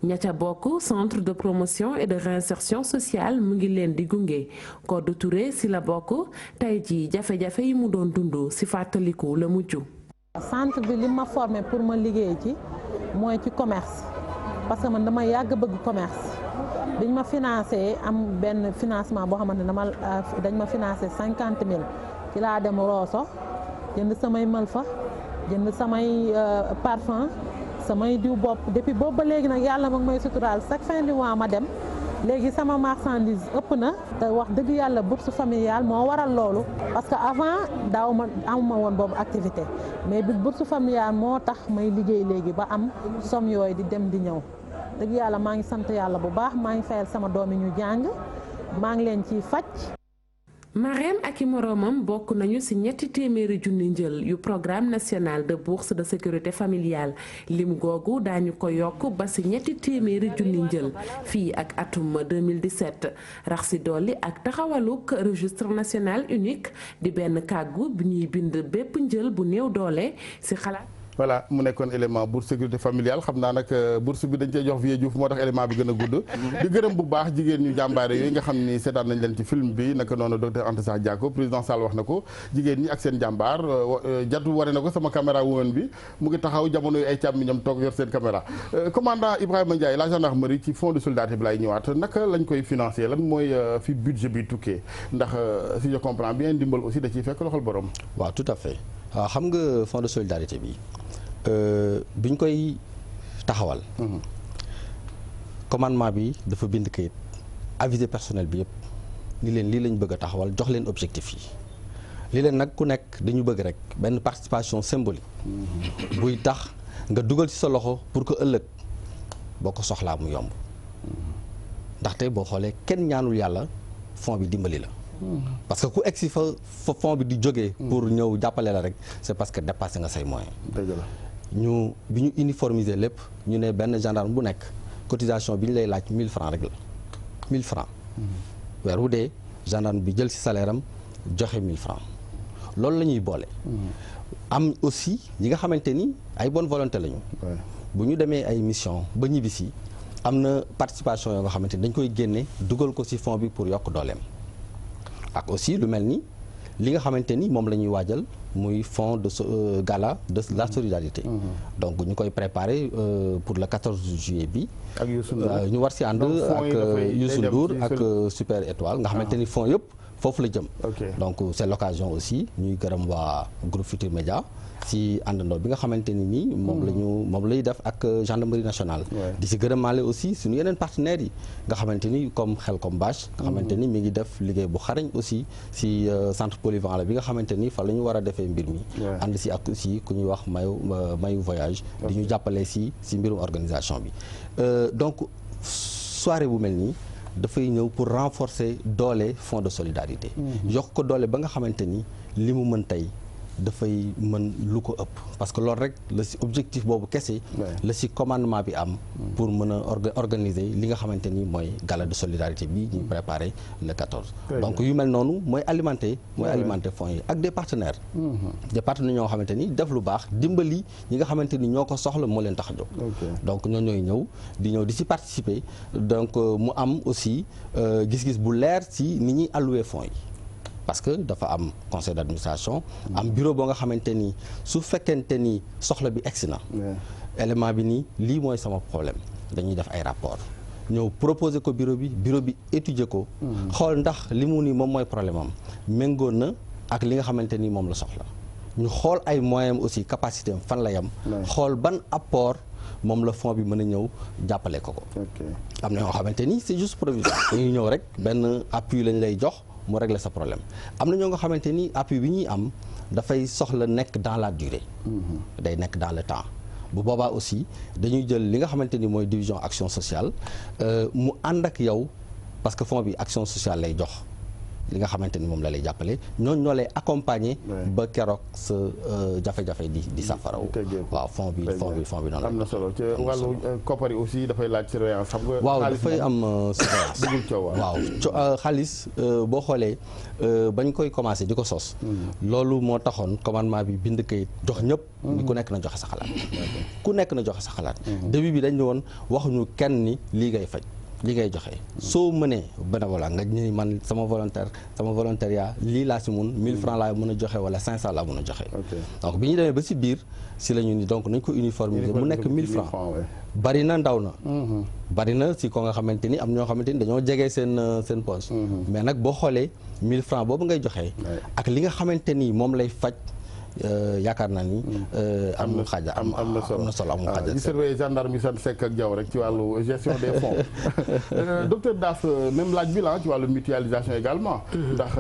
ña ca bokk centre de promotion et de réinsertion sociale mu ngi leen di gunge Codé Touré ci la bokk tey jii jafe-jafe yi mu doon dund ci fàttaliku la mujj. centre bi li ma formé pour ma liggéey ci mooy ci commerce parce que man dama yàgg bëgg commerce biñ ma financé am benn financement boo xamante ne dañ ma financé 50 000 ci laa dem Rosso jënd samay malfa jënd samay parfum samay diw bopp depuis boobu ba léegi nag yàlla mag may suturaal chaque fin du mois ma dem léegi sama marchandise ëpp na te wax dëgg yàlla bourse familiale moo waral loolu parce que avant daaw ma amuma woon boobu activité mais bi bourse familiale moo tax may liggéey léegi ba am somme yooyu di dem di ñëw dëgg yàlla maa ngi sant yàlla bu baax maa ngi fayal sama doom yi ñu jàng maa ngi leen ciy faj. Marème ak i moroomam bokk nañu ci 300 junni njël yu programme national de bourse de sécurité familiale lim googu daañu ko yokk ba ci 300 junni njël fii ak atum 2017 rax ci dolli ak taxawaluk registre national unique di benn kàggu bi ñuy bind bépp njël bu néew doole ci xalaat. voilà mu nekkoon élément bourse sécurité familiale xam naa nag bourse bi dañ cee jox Vieux Diouf moo tax élément bi gën a gudd di gërëm bu baax jigéen ñu jàmbaare yooyu nga xam ni seetaan nañ leen ci film bi naka noonu docteur Anta Sakh Diako président Sall wax na ko jigéen ñi ak seen jàmbaar jatu wane na ko sama caméra woman bi mu ngi taxaw jamono yu ay càmmiñam toog yor seen caméra commandant Ibrahima Ndiaye la gendarmerie ci fonds de solidarité bi lay ñëwaat naka lañ koy financer lan mooy fi budget bi tukkee ndax si je comprends bien ndimbal aussi da ciy fekk loxol borom. waaw tout à fait waaw xam nga fonds de solidarité bi biñ koy taxawal commandement bi dafa bind kayit avisé personnel bi yëpp ni leen lii lañ bëgg a taxawal jox leen objectif yi lii leen nag ku nekk dañu bëgg rek benn participation symbolique buy tax nga dugal ci sa loxo pour que ëllëg boo ko soxlaa mu yomb ndaxte boo xoolee kenn ñaanul yàlla fond bi dimbali la parce que ku egg si fa fond bi di jógee pour ñëw jàppale la rek c'est parce que dépassé nga say moyens. dëgg la ñu bi ñu uniformiser lépp ñu ne benn gendarme bu nekk cotisation bi ñu lay laaj 1000 francs rek la 1000 francs weer wu dee gendarme bi jël si salaire am joxe 1000 francs loolu la ñuy boole. am aussi ñi nga xamante ni ay bonne volonté lañu. bu ñu demee ay mission ba ñibbisi am na participation yoo nga xamante ni dañ koy génne dugal ko si fond bi pour yokk dooleem. ak aussi lu mel ni li nga xamante ni moom la ñuy waajal muy fonds de gala de la solidarité. donc ñu koy préparer pour le 14 juillet bi. ak Youssou Ndour ñu war si ànd ak Youssou Ndour ak Super Étoile nga xamante ni fonds yëpp foofu la jëm. donc c'est l'occasion aussi ñuy gërëm waa groupe Futurs Médias si àndandoo bi nga xamante ni nii moom lay def ak gendarmerie nationale. di si gërëmaale aussi suñu yeneen partenaires yi nga xamante ni comme Xelcom Bâche nga xamante ni mi ngi def liggéey bu xarañ aussi si centre polyvalent bi nga xamante ni fa la ñu war a defee mbir mi. ànd si ak aussi ku ñuy wax mayu voyage. di ñu jàppale si mbirum organisation bi. donc soirée bu mel nii dafay ñëw pour renforcer doole fonds de solidarité. yokk ko doole ba nga xamante ni li mu mën tey. dafay mën lu ko ëpp parce que loolu rek la si objectif boobu kese la si commandement bi am pour mën a organiser li nga xamante ni mooy gala de solidarité bi ñuy préparé le 14 donc yu mel noonu mooy alimenter fonds yi ak des partenaires ñoo xamante ni def lu baax dimbali ñi nga xamante ni ñoo ko soxla moo leen tax a jóg donc ñoo ñooy ñëw di si participer donc mu am aussi gis-gis bu leer si ni ñuy allouer fonds yi parce que dafa am conseil d'administration am bureau boo nga xamante ni su fekkente ni soxla bi egsi na élément bi nii lii mooy sama problème dañuy def ay rapport ñëw proposer ko bureau bi étudier ko xool ndax li mu ni moom mooy problème am méngoon na ak li nga xamante ni moom la soxla ñu xool ay moyens aussi capacité am fan la yam xool ban apport moom la fond bi mën a ñëw jàppale ko am na ñoo xamante ni c'est juste provisoire dañuy ñëw rek benn appui lañ lay jox mu régler sa problème am na ñoo nga xamante ni appui bi ñuy am dafay soxla nekk dans la durée day nekk dans le temps bu boobaa aussi dañuy jël li nga xamante ni mooy division action sociale mu ànd ak yow parce que fonds bi action sociale lay jox li nga xamante ni moom la lay jàppale ñoo lay accompagner ba keroog sa jafe-jafe di safaraw waaw fond bi noonu am na solo ci wàllu koppar yi aussi dafay laaj surveillance xam nga waaw dafay am surveillance dugul coow waaw xaalis boo xoolee bañ koy commencé di ko sos loolu moo taxoon commandement bi bind kayit jox ñëpp ni ku nekk na joxe sa xalaat ku nekk na joxe sa xalaat début bi dañ ne woon waxuñu kenn ni lii ngay faj li ngay joxe soo mënee bénévolat nga ñëw man sama volontariat lii laa si mun 1000 francs laa mën a joxe wala 500 laa mën a joxe donc bi ñu demee ba si biir si la ñu ni donc nañ ko uniformiser mu nekk 1000 francs bari na ndaw na bari na si ko nga xamante ni am ñoo xamante ni dañoo jege seen poche mais nag boo xoolee 1000 francs boobu ngay joxe ak li nga xamante ni moom lay faj yaakaar naa ni amul xaaja am na solo amul xaaja di surveiller gendarme yi sant Seck ak Diaw rek ci wàllu gestion des fonds docteur Daaf même laaj bi la ci wàllu mutualisation également ndax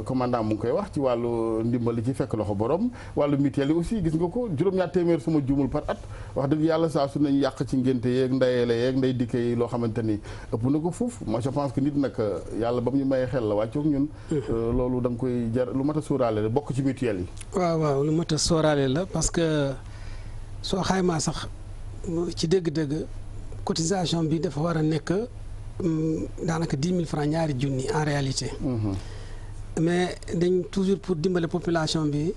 commandant mu ngi koy wax ci wàllu ndimbali ci fekk loxo borom wàllu mutuelle yi aussi gis nga ko juróom-ñaar téeméer suma jumul par at wax dëgg yàlla saa su nañu yàq ci ngénte yeeg ndayeele yeeg nday dikke yi loo xamante ni ëpp na ko foofu moi je pense que nit nag yàlla ba mu ñu mayee xel la wàccoog ñun loolu da nga koy jar lu mat a sóoraale la bokk ci mutuelle yi waaw lu mat a sóoraale la parce que soo xaymaa sax ci dëgg-dëgg cotisation bi dafa war a nekk daanaka 10 000 francs ñaari junni en réalité mais dañ toujours pour dimbale population bi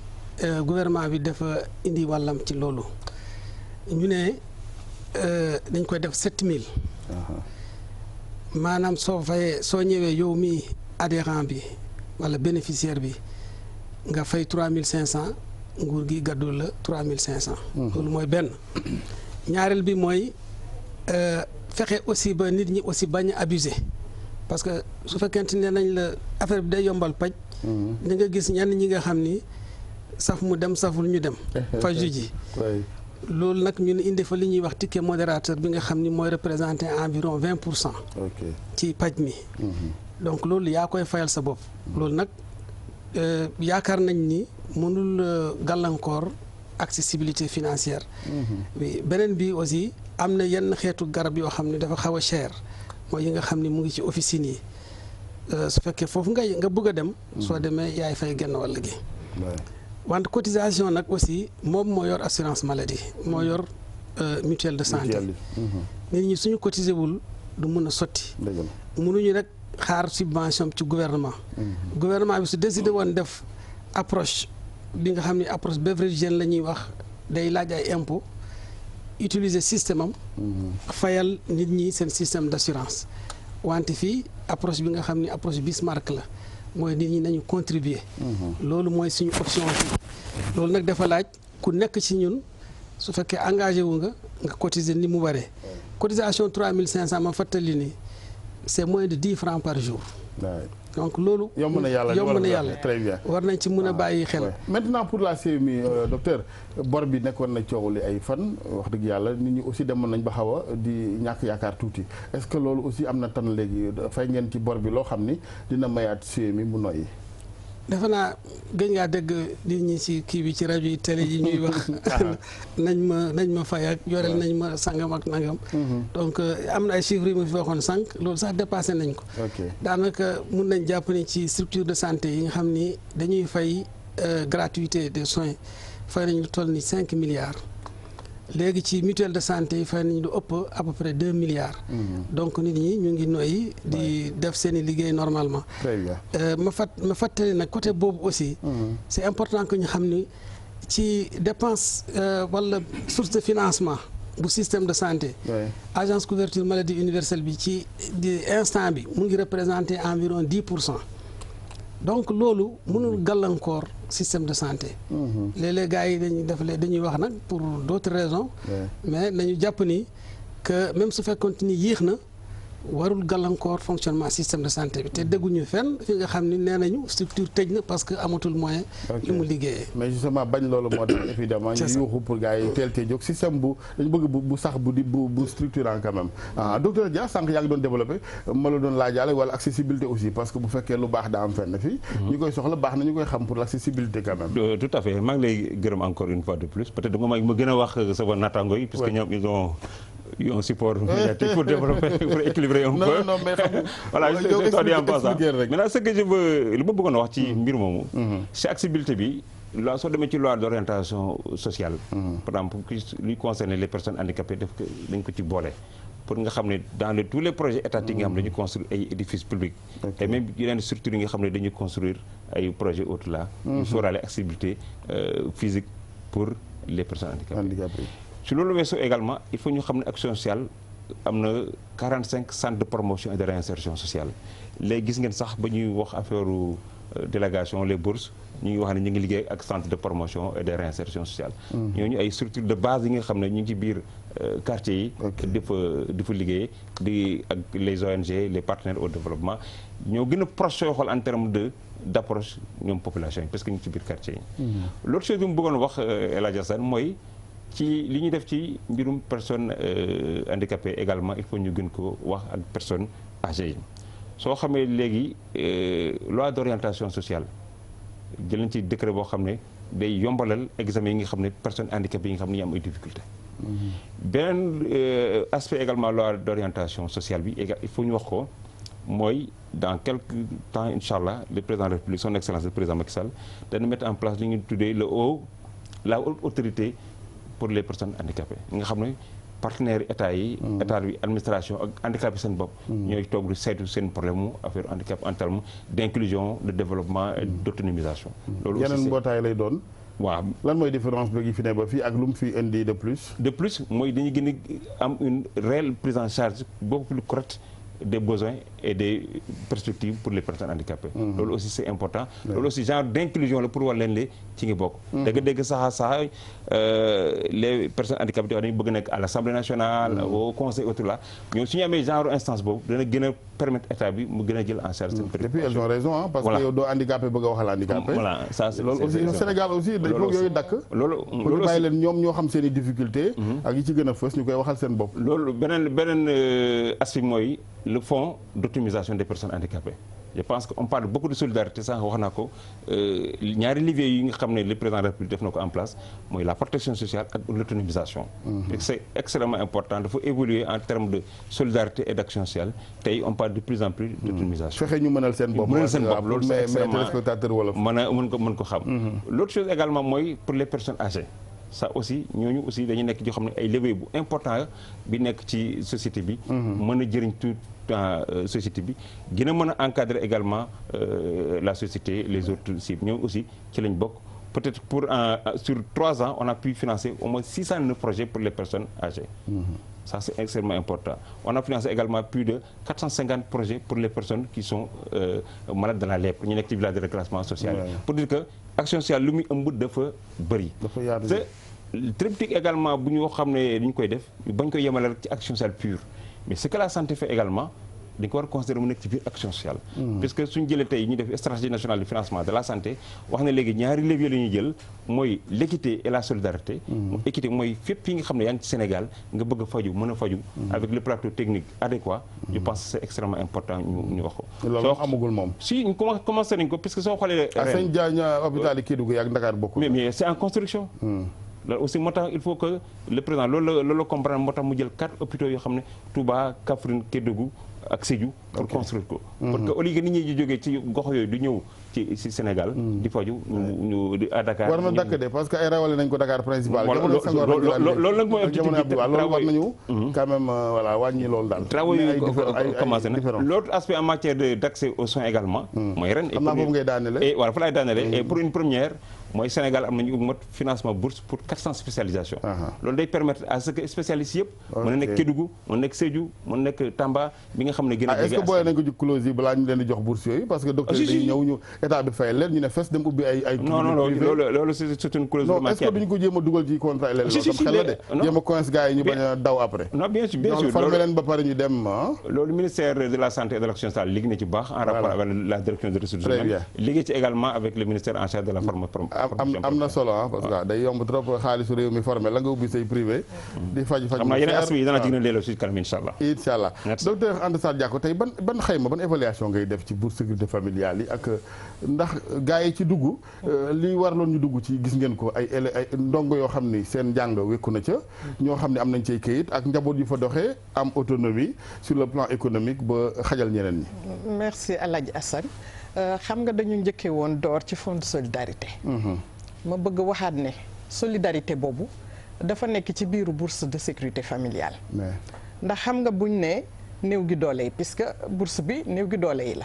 gouvernement bi dafa indi wàllam ci loolu ñu ne dañ koy def 7000 maanaam soo fayee soo ñëwee yow mi adhérent bi wala bénéficiaire bi nga fay 3500 nguur gi gàddu la 3500 loolu mooy benn ñaareel bi mooy fexe aussi ba nit ñi aussi bañ a abuser parce que su fekkente ne nañ la affaire bi day yombal paj da nga gis ñenn ñi nga xam ni saf mu dem saful ñu dem faju ji loolu nag ñun indi fa li ñuy wax ticket modérateur bi nga xam ni mooy représenter environ 20% ci paj mi donc loolu yaa koy fayal sa bopp loolu nag yaakaar nañ ni mënul gàllankoor accessibilité financière bi beneen bi aussi am na yenn xeetu garab yoo xam ne dafa xaw a cher mooy yi nga xam ni mu ngi ci officine yi su fekkee foofu nga bëgg a dem soo demee yaay fay genn wàll gi wante cotisation nag aussi moom moo yor assurance maladie moo yor mutuelle de santé nit ñi suñu cotisé wul du mun a sotti mënuñu rek xaar subvention ci gouvernement gouvernement bi su décidé woon def approche bi nga xam ne approche bevéridgienne la ñuy wax day laaj ay impôt utiliser système am fayal nit ñi seen système d'assurance wante fii approche bi nga xam ne approche Bismarck la mooy nit ñi nañu contribuer loolu mooy suñu option fii loolu nag dafa laaj ku nekk ci ñun su fekkee engagé wu nga cotiser ni mu waree cotisation 3500 ma fàttali ni c'est moins de 10 francs par jour donc loolu yomb na yàlla très bien war nañ ci mën a bàyyi xel maintenant pour la CMU docteur bor bi nekkoon na coow li ay fan wax dëgg yàlla nit ñi aussi demoon nañ ba xaw a di ñàkk yaakaar tuuti est-ce que loolu aussi am na tan léegi fay ngeen ci bor bi loo xam ni dina mayaat CMU mu noyyi defe naa gëj ngaa dégg nit ñi ci kii bi ci rajo yi télé yi ñuy wax nañ ma fay ak yoreel nañ ma sangam ak nangam donc am na ay chiffres yu ma fi waxoon sànq loolu sax dépassé nañ ko daanaka mun nañ jàpp ni ci structure de santé yi nga xam ni dañuy fay gratuité des soins fay nañ lu toll ni 5 milliards léegi ci mutuelle de santé yi fay nañ lu ëpp à peu près 2 milliards donc nit ñi ñu ngi noyyi di def seen i liggéey normalement ma fàttali nag côté boobu aussi c'est important que ñu xam ni ci dépense wala source de financement bu système de santé agence couverture maladie universelle bi ci di instant bi mu ngi représenter environ 10%. donc loolu mënul gàllankoor système de santé léeg-léeg gars yi dañuy wax nag pour d'autres raisons mais nañu jàpp ni que même su fekkoon ni yéex na warul gàllankoor fonctionnement système de santé bi te dégguñu fenn fi nga xam ni nee nañu structure tëj na parce que amatul moyen li mu liggéeyee mais justement bañ loolu moo tax évidemment ñu yuuxu pour gars yi teel jóg système bu dañu bëgg bu sax bu structurant quand même docteur Dia sànq yaa ngi doon développé ma la doon laajaale wala accessibilité aussi parce que bu fekkee lu baax daa am fenn fii ñu koy soxla baax na ñu koy xam pour l'accessibilité quand même tout à fait maa ngi lay gërëm encore une fois de plus peut-être dama ma gën a wax sama naataango yi parce que ñoom ils ont un support médiatique pour développer pour équilibrer un peu non mais xam voilà je t'en dis en passant maintenant ce que je veux li ma bëggoon a wax ci mbir moomu c'est accessibilité bi loi soo demee ci loi d'orientation sociale par exemple luy concerner les personnes handicapées dañ ko ci boole pour nga xam ne dans tous les projets étatiques nga xam ne dañuy construire ay édifices publics et même yeneen structures yi nga xam ne dañuy construire ay projets autres là ñu sóoraale accessibilité physique pour les personnes handicapées si loolu weesoo également il faut ñu xam ne action sociale am na 45 centres de promotion et de réinsertion sociale léegi gis ngeen sax ba ñuy wax affaire délégation les bourses ñu ngi wax ne ñu ngi liggéey ak centre de promotion et de réinsertion sociale. ñooñu ay structure de base yi nga xam ne ñu ngi ci biir quartier yi. di fa liggéey ak les ONG les partenaires au développement ñoo gën a proche sooy xool en terme d' approche ñoom population yi parce que ñu ngi ci biir quartier yi. l' autre chose bi mu bëggoon wax El Hadj Assane mooy ci li ñuy def ci mbirum personnes handicapées également il faut ñu gën ko wax ak personnes âgées yi soo xamee léegi loi d' orientation sociale jëlañ ci décret boo xam ne day yombalal examen yi nga xam ne personnes handicapées yi nga xam ne ñu am ay difficulté beneen aspect également loi d' orientation sociale bi il faut ñu wax ko mooy dans quelque temps incha allah le président de la République son excellence le président Macky Sall dana mettre en place li ñu tuddee la haute autorité pour les personnes handicapées nga xam ne partenaires état yi état bi administration ak handicapé seen bopp ñooy toog di saytu seen problème mu affaire handicap en terme d' inclusion de développement et d' autonomisation loolu aussi yeneen mbootaay lay doon waaw lan mooy différence bi fi ne ba fii ak lu mu fi indi de plus mooy dañuy gën a am une réelle prise en charge beaucoup plus correcte des besoins et des perspectives pour les personnes handicapées. loolu aussi c'est important. loolu aussi genre d'inclusion la pour war leen li ci ngi bokk. dégg saxa les personnes handicapées dañu bëgg nekk à l'Assemblée nationale. au conseil autre là ñoom su ñu amee genre instance boobu dana gën a permettre état bi mu gën a jël en charge seen préoccupation. et puis elles ont raison hein, parce que yow doo handicapé bëgg a waxal handicapé. voilà ça c'est loolu aussi Sénégal aussi il faut yooyu dakk. loolu bàyyi leen ñoom ñoo xam seen i difficultés. ak yi ci gën a fës ñu koy waxal seen bopp. loolu beneen aspect mooy le fonds d'autonomisation des personnes handicapées. Je pense qu'on parle beaucoup de solidarité sànq wax naa ko ñaari leviers yi nga xam ne le président de la République def na ko en place mooy la protection sociale ak l'autonomisation. C'est extrêmement important dafa évoluer en termes de solidarité et d'action sociale tey on parle de plus en plus d'autonomisation. fexe ñu mënal seen bopp loolu c'est extrêmement téléspectateur wolof mën ko xam. L'autre chose également mooy pour les personnes âgées. ça aussi ñooñu aussi dañu nekk joo xam ne ay levier bu important bi nekk ci société bi. mën a jëriñ tout société bi gën a mën a encadrer également la société les autres cibles ñoom aussi ci lañ bokk peut-être pour sur 3 ans on a pu financer au moins 609 projets pour les personnes âgées. Ça c'est extrêmement important. On a financé également plus de 450 projets pour les personnes qui sont malades de la lèpre ñu nekk ci village de reclassement social. pour dire que action sociale lu muy ëmb dafa bëri. te triptyque également bu ñu xam ne dañu koy def bañ koy yemale rek ci action sociale pure mais ce que la santé fait également dañ ko war a considérer mu nekk ci biir action sociale. puisque suñu jëlee tey ñu def stratégie nationale de financement de la santé wax na léegi ñaari levier la ñuy jël mooy l'équité et la solidarité. équité mooy fépp yi nga xam ne yaa ngi ci Sénégal nga bëgg a faju mën a faju avec le plateau technique adéquat. je pense que c'est extrêmement important ñu wax ko. loolu amagul moom. si ñu commencé nañ ko puisque soo xoolee. Sëñ Diagne hôpital Kédougou ak Dakar bokkul. mais c'est en construction. loolu aussi moo tax il faut que le président loolu la comprendre moo tax mu jël 4 hôpitaux yoo xam ne Touba Kaffrine Kédougou ak Sédhiou pour construire ko. pour que au lieu que nit ñi di jógee ci gox yooyu du ñëw ci Sénégal. di faju ñu à Dakar. war na dakk de parce que ay rawale nañ ko Dakar principal. loolu nag mooy objectif bi loolu war nañu quand même voilà wàññi loolu daal. travaux yi commencé na l'autre aspect en matière d'accès aux soins également. mooy ren xam naa boobu ngay daanele. et voilà fa laay daanele et pour une première. mooy Sénégal am nañu mot financement bourse pour 400 spécialisations. loolu day permettre à ce que spécialistes yëpp. mën na nekk Kédougou mën na nekk Sédhiou mën na nekk Tamba bi nga xam ne gën a jege. est-ce que booyee nañ ko ci clause yi balaa ñu leen di jox bourse yooyu parce que docteur yi ñëw ñu état bi fay leen ñu ne fes dem ubbi ay non loolu c'est une clause non est-ce que duñu ko jéem a dugal ci contrat leen loolu tam xel la de jéem a coince gars yi ñu bañ a daw après. non bien sûr formé leen ba pare ñu dem loolu ministère de la santé et de l'action sociale liggéey na ci bu baax en rapport avec la direction des ressources humaines liggéey ci également avec le ministère en charge de la formation. am na solo parce que day yomb trop xaalisu réew mi formé la nga ubbi say privé di faj xam naa yeneen aspects yi dana ci gën a leeral ci kanam incha allah docteur Anta Sarr Diacko tey ban xayma ban évaluation ngay def ci bourse sécurité familiale yi ak ndax gars yi ci dugg li warloon ñu dugg ci gis ngeen ko ay ndongo yoo xam ni seen njàng wékku na ca ñoo xam ne am nañ cay këyit ak njaboot yu fa doxee am autonomie sur le plan économique ba xajal ñeneen ñi. merci El Hadj Assane xam nga dañu njëkkee woon door ci fonds de solidarité. ma bëgg waxaat ne solidarité boobu dafa nekk ci biiru bourse de sécurité familiale. ndax xam nga buñ ne néew gi doole yi puisque bourse bi néew gi doole yi la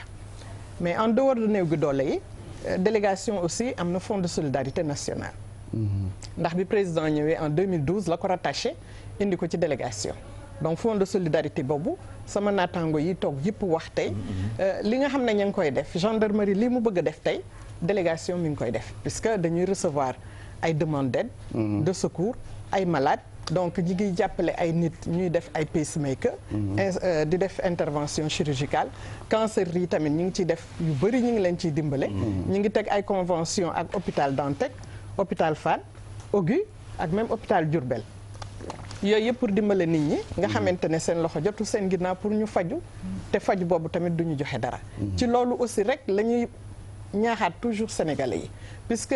mais en dehors de néew gi doole yi délégation aussi am na fonds de solidarité nationale. ndax bi président ñëwee en 2012 la ko rattaché indi ko ci délégation donc fonds de solidarité boobu sama naataango yi toog yëpp wax tey li nga xam ne ña ngi koy def gendarmerie lii mu bëgg a def tey délégation mi ngi koy def puisque dañuy recevoir ay demandes d'aide de secours ay malades donc ñi ngi jàppale ay nit ñuy def ay pacemaker di def intervention chirurgicale cancer yi tamit ñi ngi ciy def yu bëri ñi ngi leen ciy dimbale ñi ngi teg ay convention ak hôpital Dantec hôpital Fann Augu ak même hôpital Diourbel yooyu yëpp pour dimbale nit ñi nga xamante ne seen loxo jotul seen ginnaaw pour ñu faju te faju boobu tamit du ñu joxe dara ci loolu aussi rek la ñuy ñaaxaat toujours sénégalais yi puisque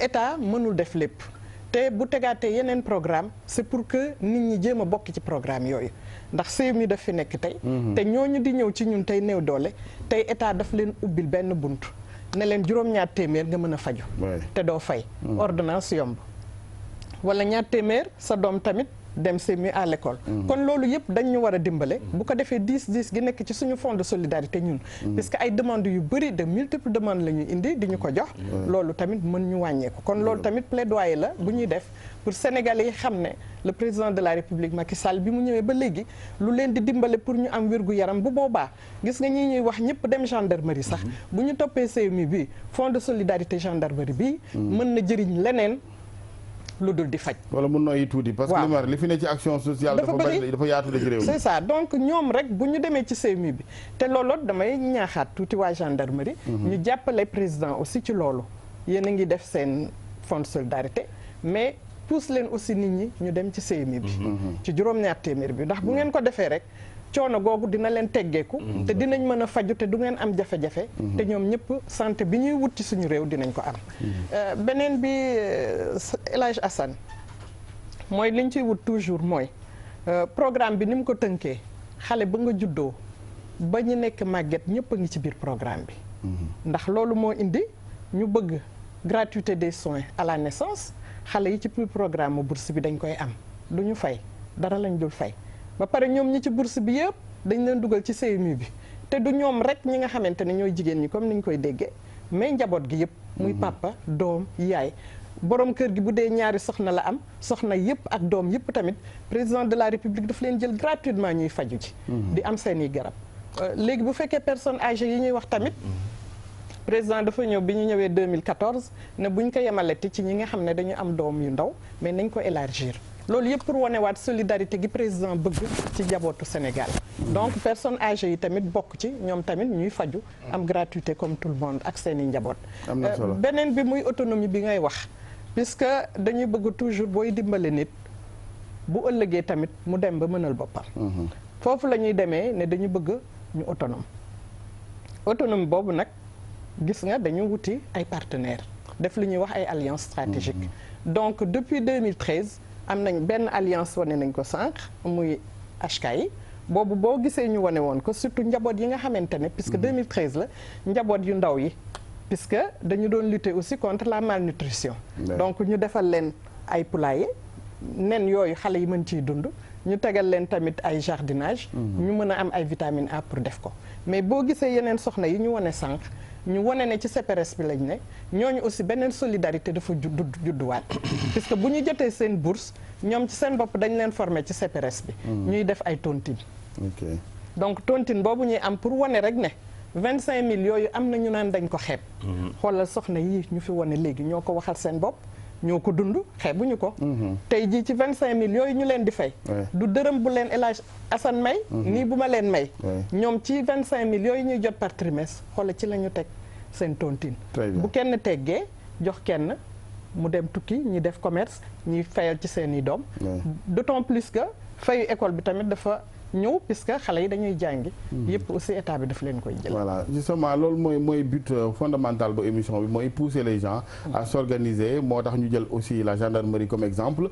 état mënul def lépp te bu tegaatee yeneen programme c'est pour que nit ñi jéem a bokk ci programme yooyu ndax CMU daf fi nekk tey te ñooñu di ñëw ci ñun tey néew doole tey état daf leen ubbil benn bunt ne leen juróom-ñaar téeméer nga mën a faju te doo fay ordonnance yomb wala ñaar téeméer sa doom tamit dem CMU à l'école kon loolu yëpp dañ ñu war a dimbale bu ko defee 10 gi nekk ci suñu fonds de solidarité ñun puisque ay demandes yu bëri de multiples demandes la ñuy indi di ñu ko jox loolu tamit mën ñu wàññeeku kon loolu tamit plaidoyer la bu ñuy def pour sénégalais yi xam ne le président de la république Macky Sall bi mu ñëwee ba léegi lu leen di dimbale pour ñu am wérgu yaram bu boobaa gis nga ñi ñuy wax ñëpp dem gendarmerie sax bu ñu toppee CMU bi fonds de solidarité gendarmerie bi mën na jëriñ leneen lu dul di faj. wala mu noyyi tuuti. parce que li fi ne ci action sociale. dafa bari dafa yaatu de ci réew mi. c'est ça donc ñoom rek bu ñu demee ci CMU bi te loolu damay ñaaxaat tuuti waa gendarmerie. ñu jàppale président aussi ci loolu. yéen a ngi def seen fonds de solidarité mais pousse leen aussi nit ñi ñu dem ci CMU bi. ci juróom-ñaar téeméer bi ndax bu ngeen ko defee rek. coono googu dina leen teggeeku te dinañ mën a faju te du ngeen am jafe-jafe te ñoom ñëpp santé bi ñuy wut ci suñu réew dinañ ko am beneen bi El Hadj Assane mooy liñ ciy wut toujours mooy programme bi ni mu ko tënkee xale ba nga juddoo ba ñu nekk màgget ñëpp a ngi ci biir programme bi ndax loolu moo indi ñu bëgg gratuité des soins à la naissance xale yi ci biir programme bourse bi dañ koy am du ñu fay dara lañ dul fay ba pare ñoom ñi ci bourse bi yëpp dañ leen dugal ci CMU bi te du ñoom rek ñi nga xamante ne ñooy jigéen ñi comme ni ñu koy déggee mais njaboot gi yëpp muy papa doom yaay borom kër gi bu dee ñaari soxna la am soxna yëpp ak doom yëpp tamit président de la république daf leen jël gratuitement ñuy faju ji di am seeni garab léegi bu fekkee personnes âgées yi ñuy wax tamit président dafa ñëw bi ñu ñëwee 2014 ne buñ ko yemaleti ci ñi nga xam ne dañu am doom yu ndaw mais nañ ko élargir loolu yëpp pour wanewaat solidarité gi président bëgg ci njabootu Sénégal donc personnes âgées yi tamit bokk ci ñoom tamit ñuy faju am gratuité comme tout le monde ak seeni njaboot beneen bi muy autonomie bi ngay wax puisque dañuy bëgg toujours booy dimbale nit bu ëllëgee tamit mu dem ba mënal boppam foofu la ñuy demee ne dañu bëgg ñu autonome boobu nag gis nga dañu wuti ay partenaires def li ñuy wax ay alliance stratégique donc depuis 2013 am nañ benn alliance wane nañ ko sànq muy HKI boobu boo gisee ñu wane woon ko surtout njaboot yi nga xamante ne puisque 2013 la njaboot yu ndaw yi puisque dañu doon lutter aussi contre la malnutrition donc ñu defal leen ay poulailler nen yooyu xale yi mën ciy dund ñu tegal leen tamit ay jardinage ñu mën a am ay vitamine A pour def ko mais boo gisee yeneen soxna yi ñu wane sànq ñu wane ne ci CPRS bi lañ ne ñooñu aussi beneen solidarité dafa judduwaat puisque bu ñu jotee seen bourse ñoom ci seen bopp dañ leen former ci CPRS bi ñuy def ay tontine donc tontine boobu ñuy am pour wane rek ne 25000 yooyu am na ñu naan dañ ko xeeb xoolal soxna yi ñu fi wane léegi ñoo ko waxal seen bopp ñoo ko dund xeebuñu ko tey jii ci 25000 yooyu ñu leen di fay du dërëm bu leen El Hadj Assane may nii bu ma leen may ñoom ci 25000 yooyu ñuy jot par trimestre xoolal ci la ñu teg seen tontine bu kenn teggee jox kenn mu dem tukki ñi def commerce ñi fayal ci seeni doom d'autant plus que fayu école bi tamit dafa ñëw puisque xale yi dañuy jàngi yëpp aussi état bi daf leen koy jël voilà justement loolu mooy but fondamental ba émission bi mooy pousser les gens à s'organiser moo tax ñu jël aussi la gendarmerie comme exemple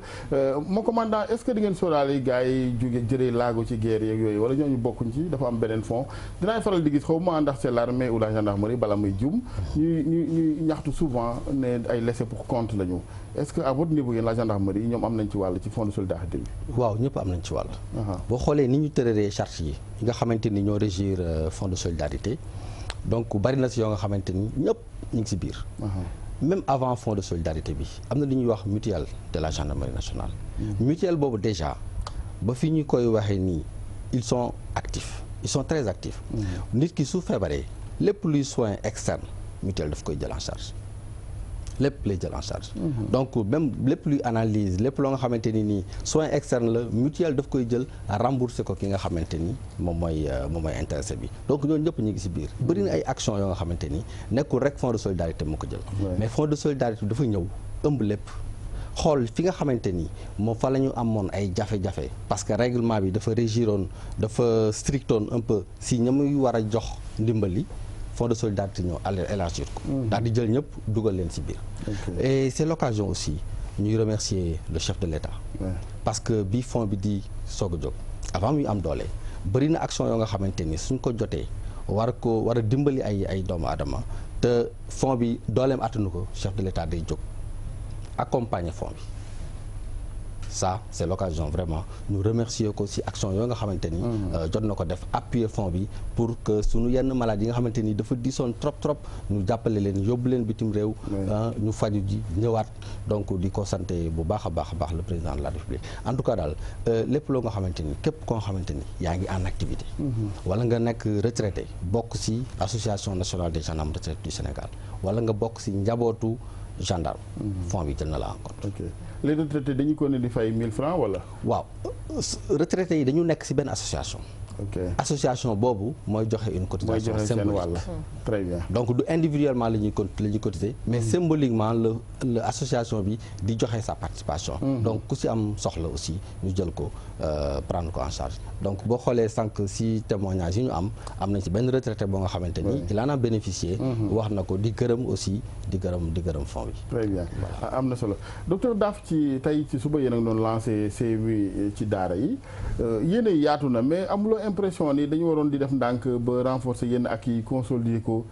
mon commandant est-ce que di ngeen sóoraale gars yi jóge jëree laago ci guerre yeeg yooyu wala ñooñu bokkuñ ci dafa am beneen fond dinaay faral di gis xaw ma ndax c'est l'armée ou la gendarmerie bala muy jum ñuy ñaxtu souvent ne ay laissés pour compte la ñu est-ce que à votre niveau yéen la gendarmerie ñoom am nañ ci wàll ci fonds de solidarité bi waaw ñëpp am nañ ci wàll boo xoolee ni ñu tërëree charte yi nga xamante ni ñoo régir fonds de solidarité donc bari na si yoo nga xamante ni ñëpp ñu ngi si biir même avant fonds de solidarité bi am na li ñuy wax mutuelle de la gendarmerie nationale mutuelle boobu déjà ba fi ñu koy waxee nii ils sont actifs ils sont très actifs nit ki su feebaree lépp luy soin externe mutuelle daf koy jël en charge lépp lay jël en charge. donc même lépp luy analyse lépp loo nga xamante ni nii soin externe la mutuelle daf koy jël rembourser ko ki nga xamante ni moom mooy intéressé bi donc ñooñu ñëpp ñu ngi ci biir. bëri na ay actions yoo nga xamante ni nekkul rek fonds de solidarité moo ko jël. mais fonds de solidarité dafa ñëw ëmb lépp. xool fi nga xamante ni moom fa la ñu amoon ay jafe-jafe parce que règlement bi dafa régiroon dafa strictoon un peu si ña muy war a jox ndimbali fonds de solidarité ñëw élargir ko. daal di jël ñëpp dugal leen ci biir. et c'est l'occasion aussi ñuy remercier le chef de l'État. parce que bi fonds bi di soog a jóg avant muy am doole bëri na action yoo nga xamante ni suñ ko jotee war a dimbali ay doomu aadama te fonds bi dooleem attanu ko chef de l'État day jóg. accompagner fonds bi ça c'est l'occasion vraiment ñu remercier ko ci action yoo nga xamante ni jot na ko def appuyer fonds bi pour que suñu yenn maladies yi nga xamante ni dafa disoon trop ñu jàppale leen yóbbu leen bitim réew ñu faju ji ñëwaat donc di ko santé bu baax a baax le président de la République en tout cas daal lépp loo nga xamante ni képp koo xamante ni yaa ngi en activité wala nga nekk retraité bokk ci association nationale des gendarmes retraités du Sénégal wala nga bokk ci njabootu gendarme fonds bi jël na la en compte. ok les retraités dañu ko ne di fay 1000 francs wala. waaw retraités yi dañu nekk ci benn association. ok association boobu mooy joxe une cotisation symbolique. très bien donc du individuellement la ñuy cotiser mais symboliquement la association bi di joxe sa participation. donc ku ci am soxla aussi ñu jël ko prendre ko en charge donc boo xoolee sànq ci témoignage yi ñu am nañ ci benn retraité boo nga xamante ni il en a bénéficié. wax na ko di gërëm aussi di gërëm fonds bi. très bien am na solo docteur Daaf ci tey ci suba yéen a ngi doon lancé CMU ci daara yi yéen yaatu na mais amuloo impression ni dañu waroon di def ndànk ba renforcer yenn ak yi consolider ko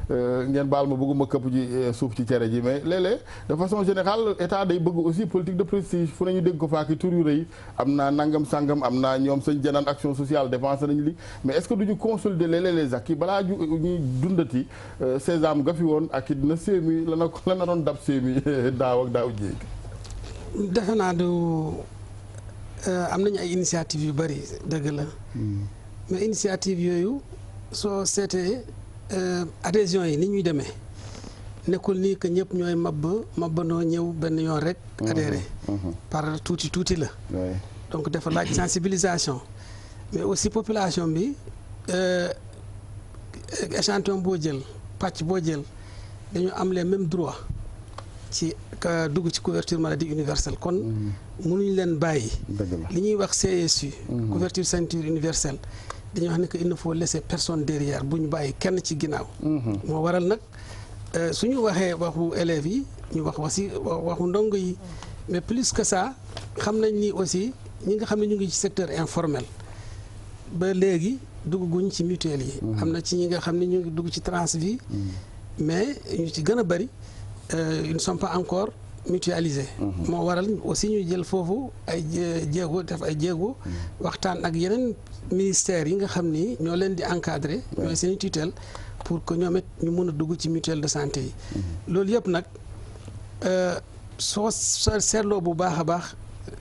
ngeen baal ma bëgguma këpp ji suuf ci cere ji mais léeg-léeg de façon générale état day bëgg aussi politique de prestige fu nañu dégg ko faaki tur yu rëy am naa nangam sangam am naa ñoom sëñ janaan action sociale dépensé nañu li mais est-ce que duñu consolider léeg-léeg les acquis balaa ñuy dundati sésame ga fi woon ak it na séemi la na doon dab séemi daaw ak daaw jéeg defe naa du am nañu ay initiative yu bëri dëgg la mais initiative yooyu soo seetee adhésion yi ni ñuy demee nekkul nii que ñëpp ñooy mabbandoo ñëw benn yoon rek adhéré par tuuti la donc dafa laaj sensibilisation mais aussi population bi échantillon boo jël pàcc boo jël dañu am les mêmes droits ci dugg ci couverture maladie universelle kon mënuñu leen bàyyi li ñuy wax CSU couverture sanitaire universelle dañuy wax ne que il ne faut laisser personne derrière bu ñu bàyyi kenn ci ginnaaw moo waral nag suñu waxee waxu élèves yi ñu wax aussi waxu ndongo yi mais plus que ça xam nañ ni aussi ñi nga xam ne ñu ngi ci secteur informel ba léegi dugguñ ci mutuelle yi am na ci ñi nga xam ne ñu ngi dugg ci Transvie mais ñu ci gën a bari ils ne sont pas encore mutualisés moo waral aussi ñu jël foofu ay jéego def ay jéego waxtaan ak yeneen ministères yi nga xam ni ñoo leen di encadrer ñooy seen tutelle pour que ñoom it ñu mën a dugg ci mutuelle de santé yi loolu yëpp nag soo seetloo bu baax a baax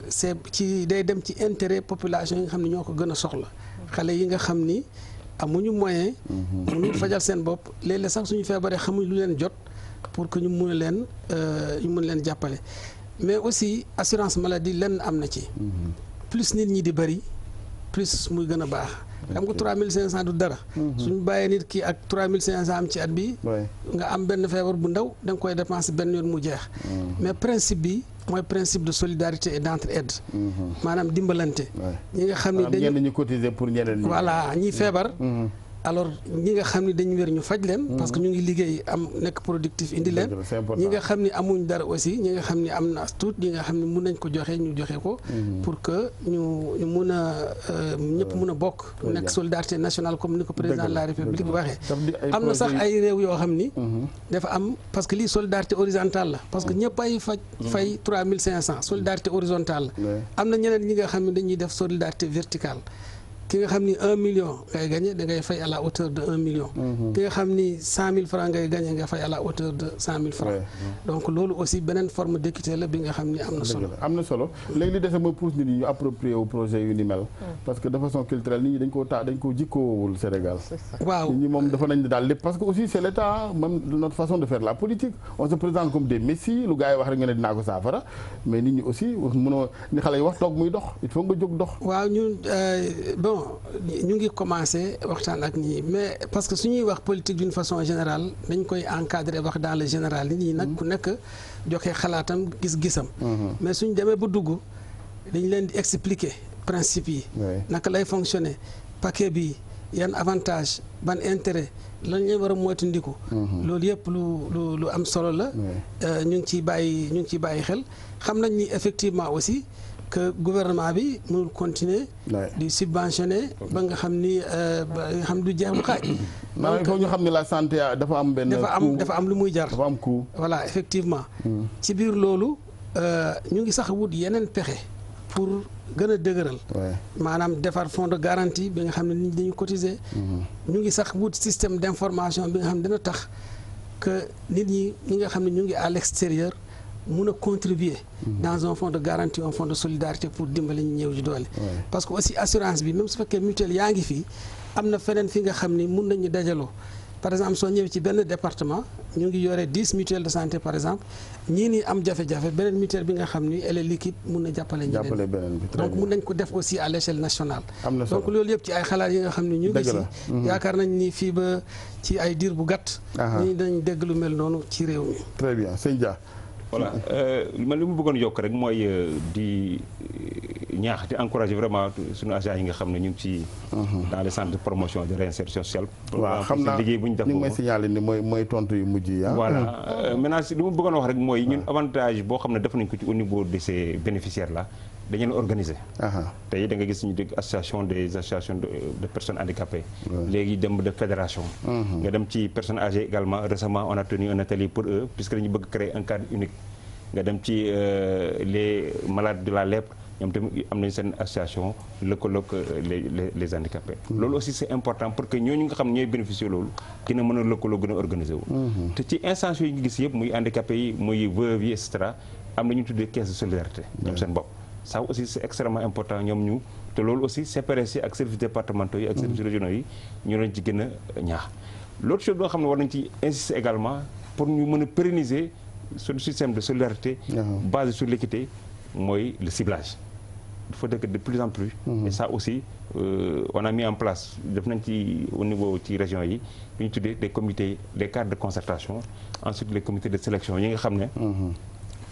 c'est ci day dem ci intérêt population yi nga xam ne ñoo ko gën a soxla xale yi nga xam ni amuñu moyen mënuñ fajal seen bopp léeg-léeg sax suñu feebaree xamuñ lu leen jot pour que ñu mun leen jàppale mais aussi assurance maladie lenn am na ci plus nit ñi di bëri plus muy gën a baax xam nga 3500 du dara suñu bàyyee nit ki ak 3500 am ci at bi nga am benn feebar bu ndaw da nga koy dépenser benn yoon mu jeex mais principe bi mooy principe de solidarité et d'entraide maanaam dimbalante ñi nga xam ne dañu ñu cotiser pour ñeneen ñi voilà ñi feebar alors ñi nga xam ne dañu wér ñu faj leen parce que ñu ngi liggéey am nekk productif indi leen ñi nga xam ne amuñ dara aussi ñi nga xam ne am na as tuut ñi nga xam ne mun nañ ko joxe ñu joxe ko pour que ñu mun a ñëpp mun a bokk nekk solidarité nationale comme ni ko président de la république waxee am na sax ay réew yoo xam ni dafa am parce que lii solidarité horizontale la parce que ñëpp ay fay 3500 solidarité horizontale la am na ñeneen ñi nga xam ne dañuy def solidarité verticale ki nga xam ni 1 million ngay gagné da ngay fay à la hauteur de 1 million. ki nga xam ni 100 000 francs ngay gagné nga fay à la hauteur de 100 000 francs. donc loolu aussi beneen forme d'équité la bi nga xam ni am na solo. am na solo léegi li dese mooy pousse nit ñi ñu approprié wu projet yu ni mel. parce que de façon culturelle nit ñi dañ koo jikkoowul Sénégal. waaw nit ñi moom dafa nañ daal lépp parce que aussi c'est l'état même notre façon de faire la politique on se présente comme des messies lu gars yi wax rek nga ne dinaa ko saafara mais nit ñi aussi mënoo ni xale yi wax toog muy dox il faut nga jóg dox. waaw ñun bon ñu ngi commencé waxtaan ak ñi mais parce que su ñuy wax politique d'une façon générale dañ koy encadrer wax dans le général nit ñi nag ku nekk joxe xalaatam gis-gisam. mais suñ demee bu dugg dañ leen di expliquer principe yi. naka lay fonctionner paquet bi yan avantage ban intérêt lan lañ war a moytandiku. loolu yëpp lu am solo la. ñu ngi ciy bàyyi xel xam nañ ni effectivement aussi. que gouvernement bi mënul continuer di subventionner ba nga xam ni du jeex bu xaaj. donc il faut ñu xam ne la santé dafa am benn. dafa am lu muy jar. dafa am coût. voilà effectivement. ci biir loolu ñu ngi sax wut yeneen pexe pour gën a dëgëral. maanaam defar fonds de garantie bi nga xam ne nit ñi dañu cotiser. ñu ngi sax wut système d'information bi nga xam ne dina tax que nit ñi nga xam ne ñu ngi à l'extérieur. mun a contribuer dans un fonds de garantie un fonds de solidarité pour dimbali ñu ñëw ji doole parce que aussi assurance bi même su fekkee mutuelle yaa ngi fii am na feneen fi nga xam ni mun nañu dajaloo par exemple soo ñëwee ci benn département ñu ngi yore 10 mutuelles de santé par exemple ñii nii am jafe-jafe beneen mutuelle bi nga xam ni elle est liquide mun na jàppale ñeneen donc mun nañ ko def aussi à l'échelle nationale donc loolu yëpp ci ay xalaat yi nga xam ni ñu ngi si yaakaar nañ ni fii ba ci ay diir bu gàtt ñi dañ dégg lu mel noonu ci réew mi. Très bien Sëñ Dia. voilà man li mu bëggoon yokk rek mooy di ñaax di encourager vraiment suñu agents yi nga xam ne ñu ngi ci dans les centres de promotion de réinsertion sociale. waaw xam naa liggéey bu ñu def ñu ngi may signaler ni mooy tontu yu mujj yi. voilà maintenant li mu bëggoon wax rek mooy ñun avantage boo xam ne def nañ ko ci au niveau de ces bénéficiaires là dañu leen organiser. tey da nga gis ñu dégg association des associations de personnes handicapées. léegi dem de fédération. nga dem ci personnes âgées également récemment on a tenu un atelier pour eux puisque dañu bëgg créer un cadre unique. nga dem ci les malades de la lèpre ñoom tamit am nañu seen association lëkkaloog les handicapés. loolu aussi c'est important pour que ñooñu nga xam ne ñooy bénéficier loolu gën a mën a lëkkaloo gën a organiser wu. te ci instance yi ñu gis yëpp muy handicapés yi muy veuves yi et cetera am na ñu tuddee caisse de solidarité. ñoom seen bopp. ça aussi c'est extrêmement important ñoom ñu te loolu aussi CPRS yi ak services départementaux yi ak services régionaux yi ñu leen ci gën a ñaax. l'autre chose boo xam ne war nañ ci insister également pour ñu mën a pérenniser ce système de solidarité basé sur l'équité mooy le ciblage. il faut que de plus en plus. et ça aussi on a mis en place def nañ ci au niveau ci région yi lu ñu tuddee des comités des cadres de concertation ensuite les comités de sélection yi nga xam ne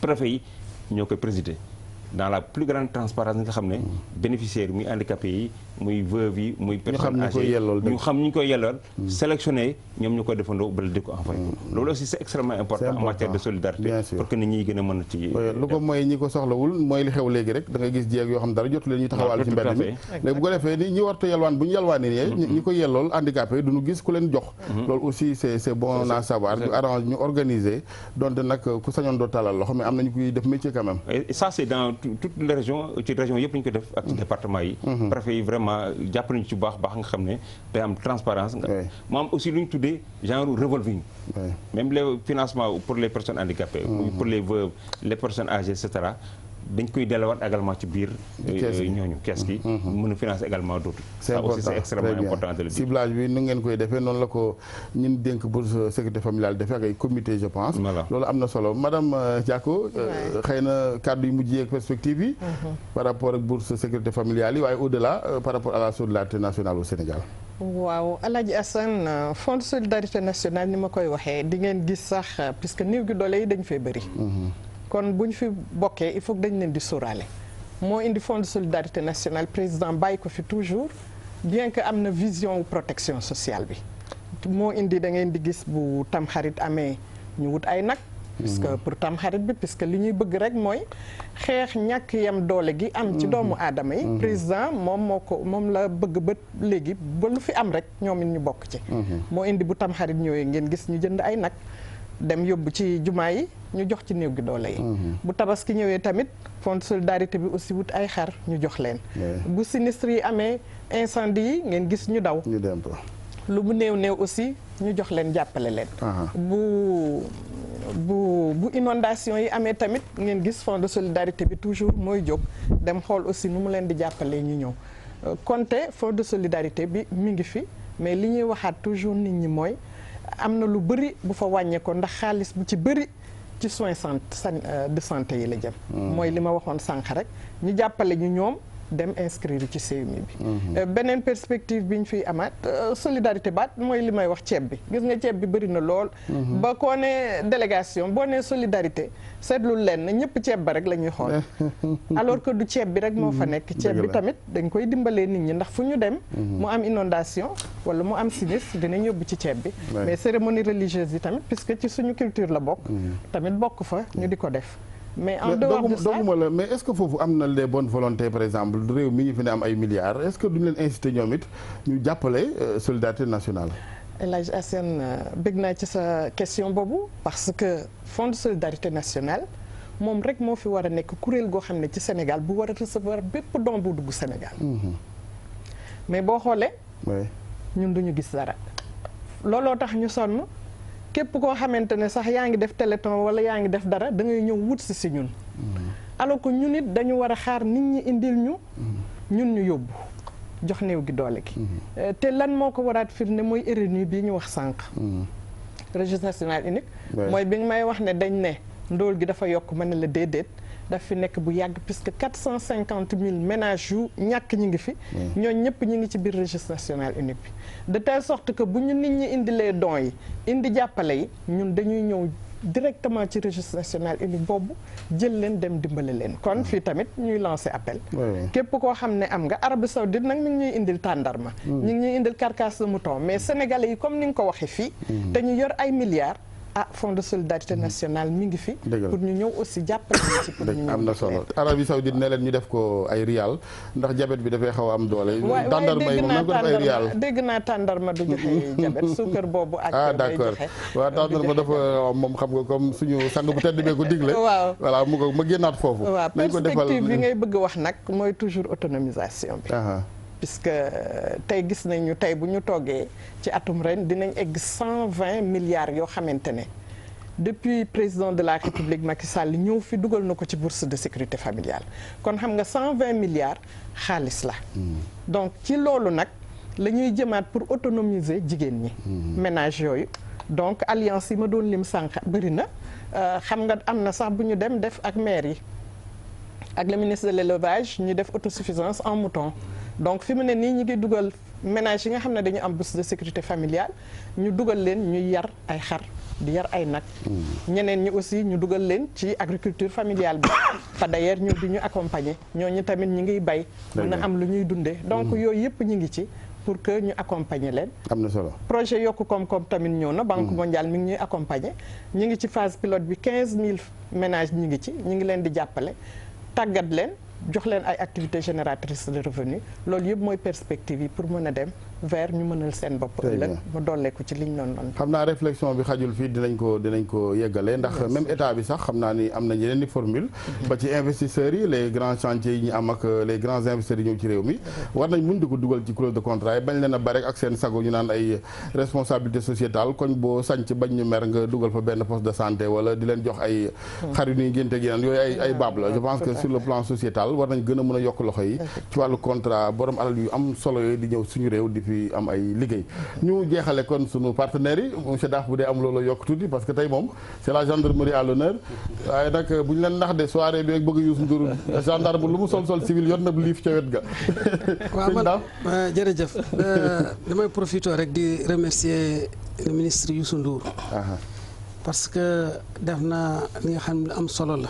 préfet yi ñoo koy présider dans la plus grande transparence nga xam ne bénéficiaires muy handicapés yi muy veuves yi muy personnes âgées ñu xam ñu koy yellool sélectionné ñoom ñu koy defandoo bala di ko envoyé loolu aussi c'est extrêmement important en matière de solidarité pour que nit ñi gën a mën a ci lu ko mooy ñi ko soxlawul mooy li xew léegi rek da ngay gis jéeg yoo xam dara jotu leen ñu taxawal ci mbedd mi léegi bu ko defee ni ñi warta yelwaan bu ñu yelwaanee ñi ko yellool handicapé yi duñu gis ku leen jox loolu aussi c'est bon à savoir ñu arrange ñu organiser donte nag ku sañoon doo talal loxo mais am nañu koy def métier quand même et ça c'est dans toutes les régions ci région yëpp lañu ko def ak ci département yi préfet yi vraiment jàpp nañu ci baax nga xam ne day am transparence mu am aussi lu ñu tuddee genre revolving même les financements pour les personnes handicapées pour les veuves les personnes âgées et cetera dañ koy delluwaat également ci biir ñooñu kees gi mën a financer également d'autres c'est ça aussi c'est extrêmement important de le dire ciblage bi nu ngeen koy defee noonu la ko ñun dénk bourse sécurité familiale defee ak ay comité je pense loolu am na solo madame Diacko xëy na kàddu yu mujj yeeg perspective yi par rapport ak bourse sécurité familiale yi waaye au-delà par rapport à la solidarité nationale au Sénégal. waaw Alaaji Assane fonds de solidarité nationale ni ma koy waxee di ngeen gis sax puisque néew gi doole yi dañ fee bëri kon bu ñu fi bokkee il faut que dañ leen di sóoraale moo indi fonds de solidarité nationale président bàyyi ko fi toujours bien que am na vision protection sociale bi moo indi da ngeen di gis bu tamxarit amee ñu wut ay nag puisque pour tamxarit bi puisque li ñuy bëgg rek mooy xeex ñàkk yem doole gi am ci doomu aadama yi président moom la bëgg ba léegi ba lu fi am rek ñoom it ñu bokk ci moo indi bu tamxarit ñëwee ngeen gis ñu jënd ay nag dem yóbbu ci jumaa yi ñu jox ci néew gi doole yi. bu tabaski ñëwee tamit fond de solidarité bi aussi wut ay xar ñu jox leen. bu sinistre yi amee incendie yi ngeen gis ñu daw. lu mu néew aussi ñu jox leen jàppale leen. bu inondation yi amee tamit ngeen gis fond de solidarité bi toujours mooy jóg dem xool aussi nu mu leen di jàppalee ñu ñëw. konte fond de solidarité bi mi ngi fi mais li ñuy waxaat toujours nit ñi mooy am na lu bëri bu fa wàññeekoo ndax xaalis bu ci bëri ci soins de santé yi la jëm. mooy li ma waxoon sànq rek ñu jàppale ñu ñoom dem inscrire ci CMU bi. beneen perspective bi ñu fiy amaat solidarité baat mooy li may wax ceeb bi gis nga ceeb bi bëri na lool. ba koo ne délégation boo nee solidarité seetlu leen na ñëpp ceeb ba rek la ñuy xool. alors que du ceeb bi rek moo fa nekk. ceeb bi tamit dañ koy dimbalee nit ñi ndax fu ñu dem. mu am inondation wala mu am sinistre dinañ yóbbu ci ceeb bi. mais cérémonie religieuse yi tamit puisque ci suñu culture la bokk. tamit bokk fa ñu di ko def. mais en dehors de ça doguma la mais est-ce que foofu am na les bonnes volontés par exemple réew mi ñu fi ne am ay milliards est-ce que duñ leen inciter ñoom it ñu jàppale solidarité nationale. El Hadj Assane bëgg naa ci sa question boobu parce que fonds de solidarité nationale moom rek moo fi war a nekk kuréel goo xam ne ci Sénégal bu war a recevoir bépp don bu dugg Sénégal. mais boo xoolee. ñun duñu gis dara. looloo tax ñu sonn. képp koo xamante ne sax yaa ngi def téléthon wala yaa ngi def dara da ngay ñëw wut si ñun. alors que ñun it dañu war a xaar nit ñi indil ñu. ñun ñu yóbbu jox néew gi doole gi. te lan moo ko waraat firnde mooy RNU bii ñu wax sànq. registre national unique. mooy bi nga may wax ne dañ ne ndóol gi dafa yokk ma ne la déedéet. daf fi nekk bu yàgg puisque 450 000 ménages yu ñàkk ñi ngi fi. ñooñu ñëpp ñi ngi ci biir registre national unique bi. de telle sorte que bu ñu nit ñi indilee dons yi indi jàppale yi ñun dañuy ñëw directement ci registre national unique boobu jël leen dem dimbale leen kon fii tamit ñuy lancer appel. képp koo xam ne am nga Arabie Saoudite nag mi ngi ñuy indil tàndarma. ñu ngi ñuy indil carcasse de mouton mais sénégalais yi comme ni nga ko waxee fii. te ñu yor ay milliards. fonds de solidarité nationale mi ngi fi. pour ñu ñëw aussi jàppale ci pour ñu am na solo Arabie Saoudite ne leen ñu def ko ay rial ndax jabet bi dafay xaw a am doole. tàndarma yi moom na ko def ay rial dégg naa tàndarma du joxe jabet suukar boobu ak d'accord waaw tàndarma dafa moom xam nga comme suñu sang bu tedd bee ko digle. waaw voilà mu ko ma génnaat foofu. waaw perspective bi ngay bëgg wax nag mooy toujours autonomisation bi. puisque tey gis nañu tey bu ñu toogee ci atum ren dinañ egg 120 milliards yoo xamante ne depuis président de la République Macky Sall ñëw fi dugal na ko ci bourse de sécurité familiale kon xam nga 120 milliards xaalis la. donc ci loolu nag la ñuy jëmaat pour autonomiser jigéen ñi. ménage yooyu donc alliance yi ma doon lim sànq bëri na xam nga am na sax bu ñu dem def ak maire yi ak le ministre de l'élevage ñu def autosuffisance en mouton. donc fi mu ne nii ñu ngi dugal ménage yi nga xam ne dañu am bourse de sécurité familiale ñu dugal leen ñuy yar ay xar di yar ay nag. ñeneen ñi aussi ñu dugal leen ci agriculture familiale bi. fa d'ailleurs ñu di ñu accompagner ñooñu tamit ñu ngi bay. mën a am lu ñuy dundee. donc yooyu yëpp ñu ngi ci pour que ñu accompagner leen. am na solo projet yokku koom-koom tamit ñëw na. banque mondiale mi ngi ñuy accompagner. ñu ngi ci phase pilote bi 15000 ménages ñu ngi ci ñu ngi leen di jàppale tàggat leen. jox leen ay activités génératrices de revenus loolu yëpp mooy perspective yi pour mën a dem vers ñu mënal seen bopp ëllëg mu dolleeku ci liñ doon xam naa réflexion bi xajul fii dinañ ko yeggale ndax même état bi sax xam naa ni am na yeneen ni formule ba ci investisseurs yi les grands chantiers yi ñu am ak les grands investisseurs yi ñëw ci réew mi war nañ mun di ko dugal ci clause de contrat yi bañ leen a bare ak seen sago ñu naan ay responsabilité sociétale koñ boo sanc bañ ñu mer nga dugal fa benn poste de santé wala di leen jox ay xar yu ñuy ngénte ak yeneen yooyu ay baab la je pense que sur le plan sociétal war nañ gën a mën a yokk loxo yi ci wàllu contrat borom alal yu am solo yooyu di ñëw suñu réew di fi am ay liggéey ñu jeexale kon suñu partenaires yi monsieur Daaf bu dee am loolu yokk tuuti parce que tey moom c'est la gendarmerie à l'honneur waaye nag bu ñu leen nax de soirée bi ak bëgg Youssou Ndour gendarme lu mu sol civil yor na liif ca wet ga waaw man jërëjëf damay profiter rek di remercier le ministre Youssou Ndour parce que def na li nga xam ne am solo la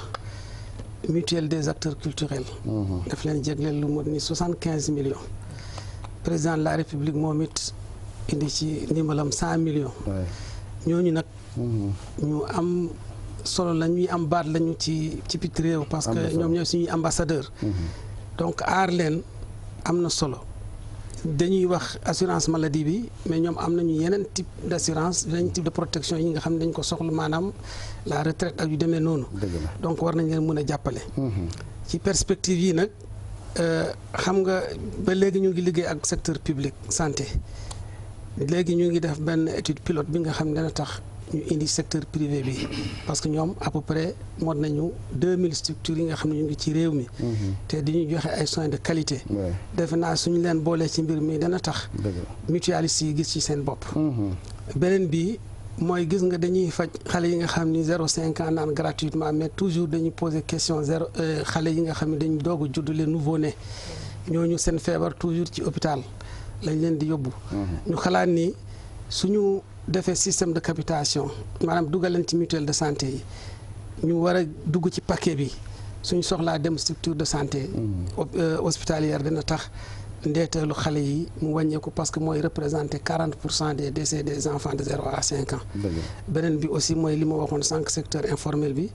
mutuelle des acteurs culturels daf leen jégleel lu mot ni 75 millions président de la république moom it indi ci ndimbalam 100 millions ñooñu nag ñu am solo la ñuy am baat lañu ci biti réew parce que ñoom ñooy suñuy ambassadeur donc aar leen am na solo dañuy wax assurance maladie bi mais ñoom am nañu yeneen type d' assurance yeneen type de protection yi nga xam ne dañ ko soxla maanaam la retraite ak yu demee noonu. donc war nañ leen mën a jàppale. ci perspective yi nag xam nga ba léegi ñu ngi liggéey ak secteur public santé léegi ñu ngi def benn étude pilote bi nga xam ne dana tax ñu indi secteur privé bi parce que ñoom à peu près mot nañu 2000 structures yi nga xam ne ñu ngi ci réew mi. te di ñu joxe ay soins de qualité. defe naa suñu leen boolee ci mbir mi dana tax. mutualistes yi gis ci seen bopp. beneen bi mooy gis nga dañuy faj xale yi nga xam ni 0,5 ans naan gratuitement mais toujours dañuy poser question xale yi nga xam ne dañu doog a judd les nouveau-nés ñooñu seen feebar toujours ci hôpital lañ leen di yóbbu. ñu xalaat ni suñu defee système de capitation maanaam dugal leen ci mutuelle de santé yi ñu war a dugg ci paquet bi suñu soxlaa dem structure de santé hospitalière dina tax ndeeteelu xale yi mu wàññeeku parce que mooy représenté 40% des décès des enfants de 0 à 5 ans. beneen bi aussi mooy li ma waxoon sànq secteur informel bi.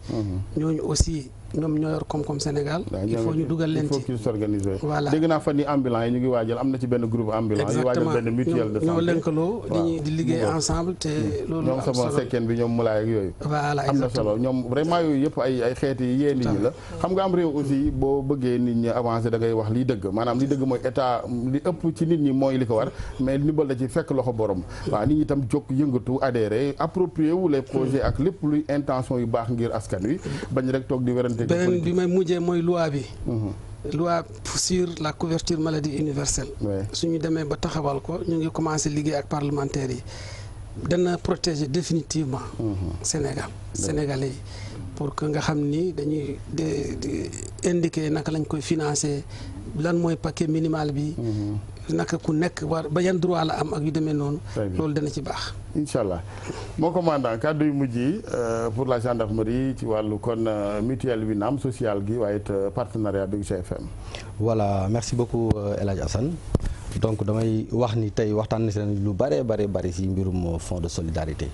ñooñu aussi ñoom ñoo yor koom-koom Sénégal. il faut ñu dugal leen ci il faut qu'ils s'organisent. voilà dégg naa fan ni ambulant yi ñu ngi waajal am na ci benn groupe ambulant yi waajal benn mutuelle de santé ñoo lëkkaloo di liggéey ensemble te loolu ñoom sama sekkeen bi ñoom mulaay ak yooyu. voilà am na solo ñoom vraiment yooyu yëpp ay xeeti yee nit ñi la. xam nga am réew aussi boo bëggee nit ñi avancer da ngay wax liy dëgg maanaam li dëgg mooy état li ëpp ci nit ñi mooy li ko war mais ndimbal da ci fekk loxo borom. waaw nit ñi itam jóg yëngatu adhéré approprié wu les projets ak lépp luy intention yu baax ngir askan wi bañ rek toog di werante. beneen bi may mujjee mooy loi bi. loi sur la couverture maladie universelle. suñu demee ba taxawal ko ñu ngi commencé liggéey ak parlementaires yi dana protéger définitivement. Sénégalais yi pour que nga xam ni dañuy indiquer naka lañ koy financer lan mooy paquet minimal bi. naka ku nekk war ba yan droit la am ak yu demee noonu. loolu dana ci baax. incha allah mon commandant kàddu yu mujj yi pour la gendarmerie ci wàllu kon mutuelle bi naam social gi waaye it partenariat bi GFM. voilà merci beaucoup El Hadj Assane donc damay wax ni tey waxtaan na seen lu bare si mbirum fonds de solidarité.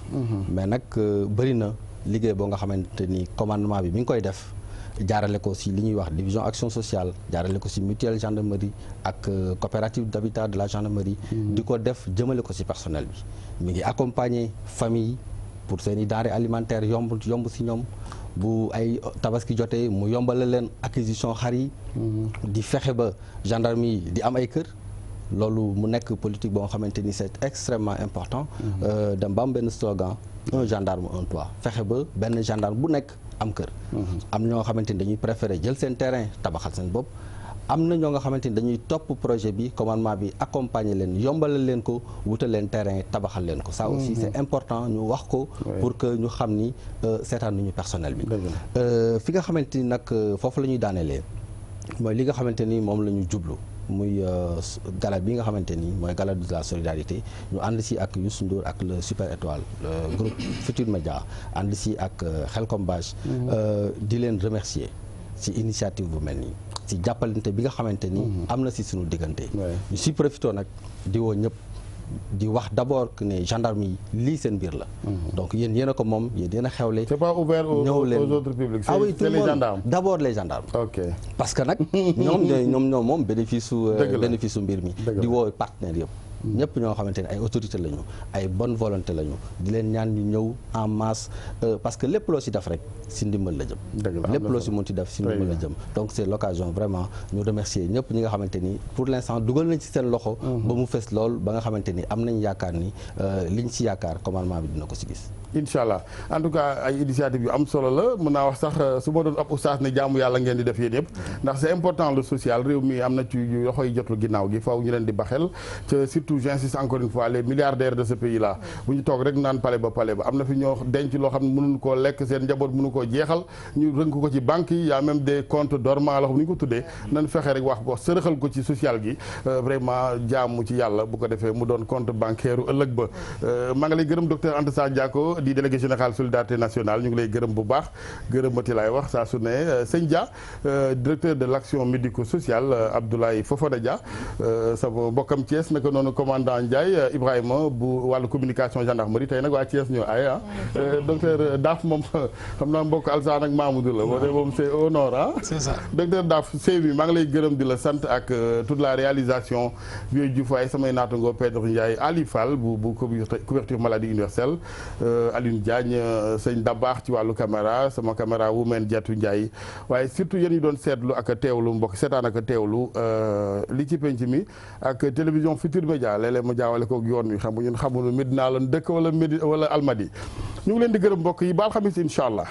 mais nag bëri na liggéey boo nga xamante ni commandement bi mi ngi koy def. jaarale ko ci li ñuy wax division action sociale jaarale ko ci mutuelle gendarmerie ak coopérative d'habitat de la gendarmerie. di ko def jëmale ko ci personnel bi. mi ngi accompagner famille pour seen i denrées alimentaires yomb ci ñoom bu ay tabaski jotee mu yombale leen acquisition xar yi. di fexe ba gendarmerie di am ay kër. loolu mu nekk politique boo xamante ni c'est extrêmement important. dem ba am benn slogan un gendarme un toit fexe ba benn gendarme bu nekk. am kër am ñoo nga xamante ni dañuy préférer jël seen terrain tabaxal seen bopp am na ñoo nga xamante ni dañuy topp projet bi commandement bi accompagner leen yombalal leen ko wutal leen terrain tabaxal leen ko ça aussi c'est important ñu wax ko pour que ñu xam ni seetaan nañu personnel bi fi nga xamante ni nag foofu la ñuy daanelee mooy li nga xamante ni moom la ñu jublu muy gala bi nga xamante ni mooy gala de la solidarité ñu ànd si ak Youssou Ndour ak le Super Étoile groupe Futur Média ànd si ak Khelcom Badge di leen remercier si initiative bu mel nii si jàppalante bi nga xamante ni am na si suñu diggante ñu si profité nag di woo ñëpp di wax d'abord que ne gendarme yi lii seen mbir la donc yéen a ko moom yéen a xewle c'est pas ouvert aux autres publics c'est les gendarmes d'abord les gendarmes ok parce que nag ñoom moom bénéfice su mbir mi di woo partenaires yëpp ñëpp ñoo xamante ne ay autorités lañu ay bonne volonté lañu di leen ñaan ñu ñëw en masse parce que lépp loo ci def rek ci ndimbal la jëm lépp loo ci mën ci def ci ndimbal la jëm donc c'est l'occasion vraiment ñu remercier ñëpp ñi nga xamante ni pour l'instant dugal nañ ci seen loxo ba mu fees lool ba nga xamante ni am nañ yaakaar ni liñ ci yaakaar commandement bi dina ko ci gis inch'Allah en tout cas ay initiative yu am solo la mën naa wax sax su ma doon ab oustaz ne jaamu yàlla ngeen di def yéen yëpp ndax c'est important le social réew mi am na ci yoxoy jotul ginnaaw gi faaw ñu leen di baxel surtout j'insiste encore une fois les milliardaires de ce pays là bu ñu toog rek naan pale ba am na fi ñoo denc loo xam ne mënuñu koo lekk seen njaboot mënu koo jeexal ñu rënk ko ci banque yi y a même des comptes dormants la xam ni ñu ko tuddee nan fexe rek wax ko sërëxal ko ci social gi vraiment jaamu ci yàlla bu ko defee mu doon compte bancaire ëllëg ba maa ngi lay gërëm docteur Anta Sarr Diacko di délégué général solidarité nationale ñu ngi lay gërëm bu baax gërëmati laay wax saa su ne sëñ Dia directeur de l'action médico-sociale Abdoulaye Fofana Dia sama bokkam Thiès naka noonu commandant Ndiaye Ibrahima bu wàllu communication gendarmerie tey nag waa Thiès ñoo ay docteur Daf moom xam naa mbokk Alsaan ak Mamoudou la moo de moom c'est au nord c'est ça docteur Daf Sévi maa ngi lay gërëm di la sant ak toute la réalisation Vieux Diouf waaye samay naatangoo Pedro Ndiaye Ali Fall bu couverture maladie universelle Alioune Diagne sëñ Dabaax ci wàllu caméra sama caméra woman Diatou Ndiaye waaye surtout yéen ñu doon seetlu ak teewlu mbokk seetaan ak teewlu li ci penc mi ak télévision Futur Média léeg-léeg ma jaawale ko yoon wi xam nga ñun xamul Medina lan dëkk wala Almadi ñu ngi leen di gërëm mbokk yi ba alxamis incha allah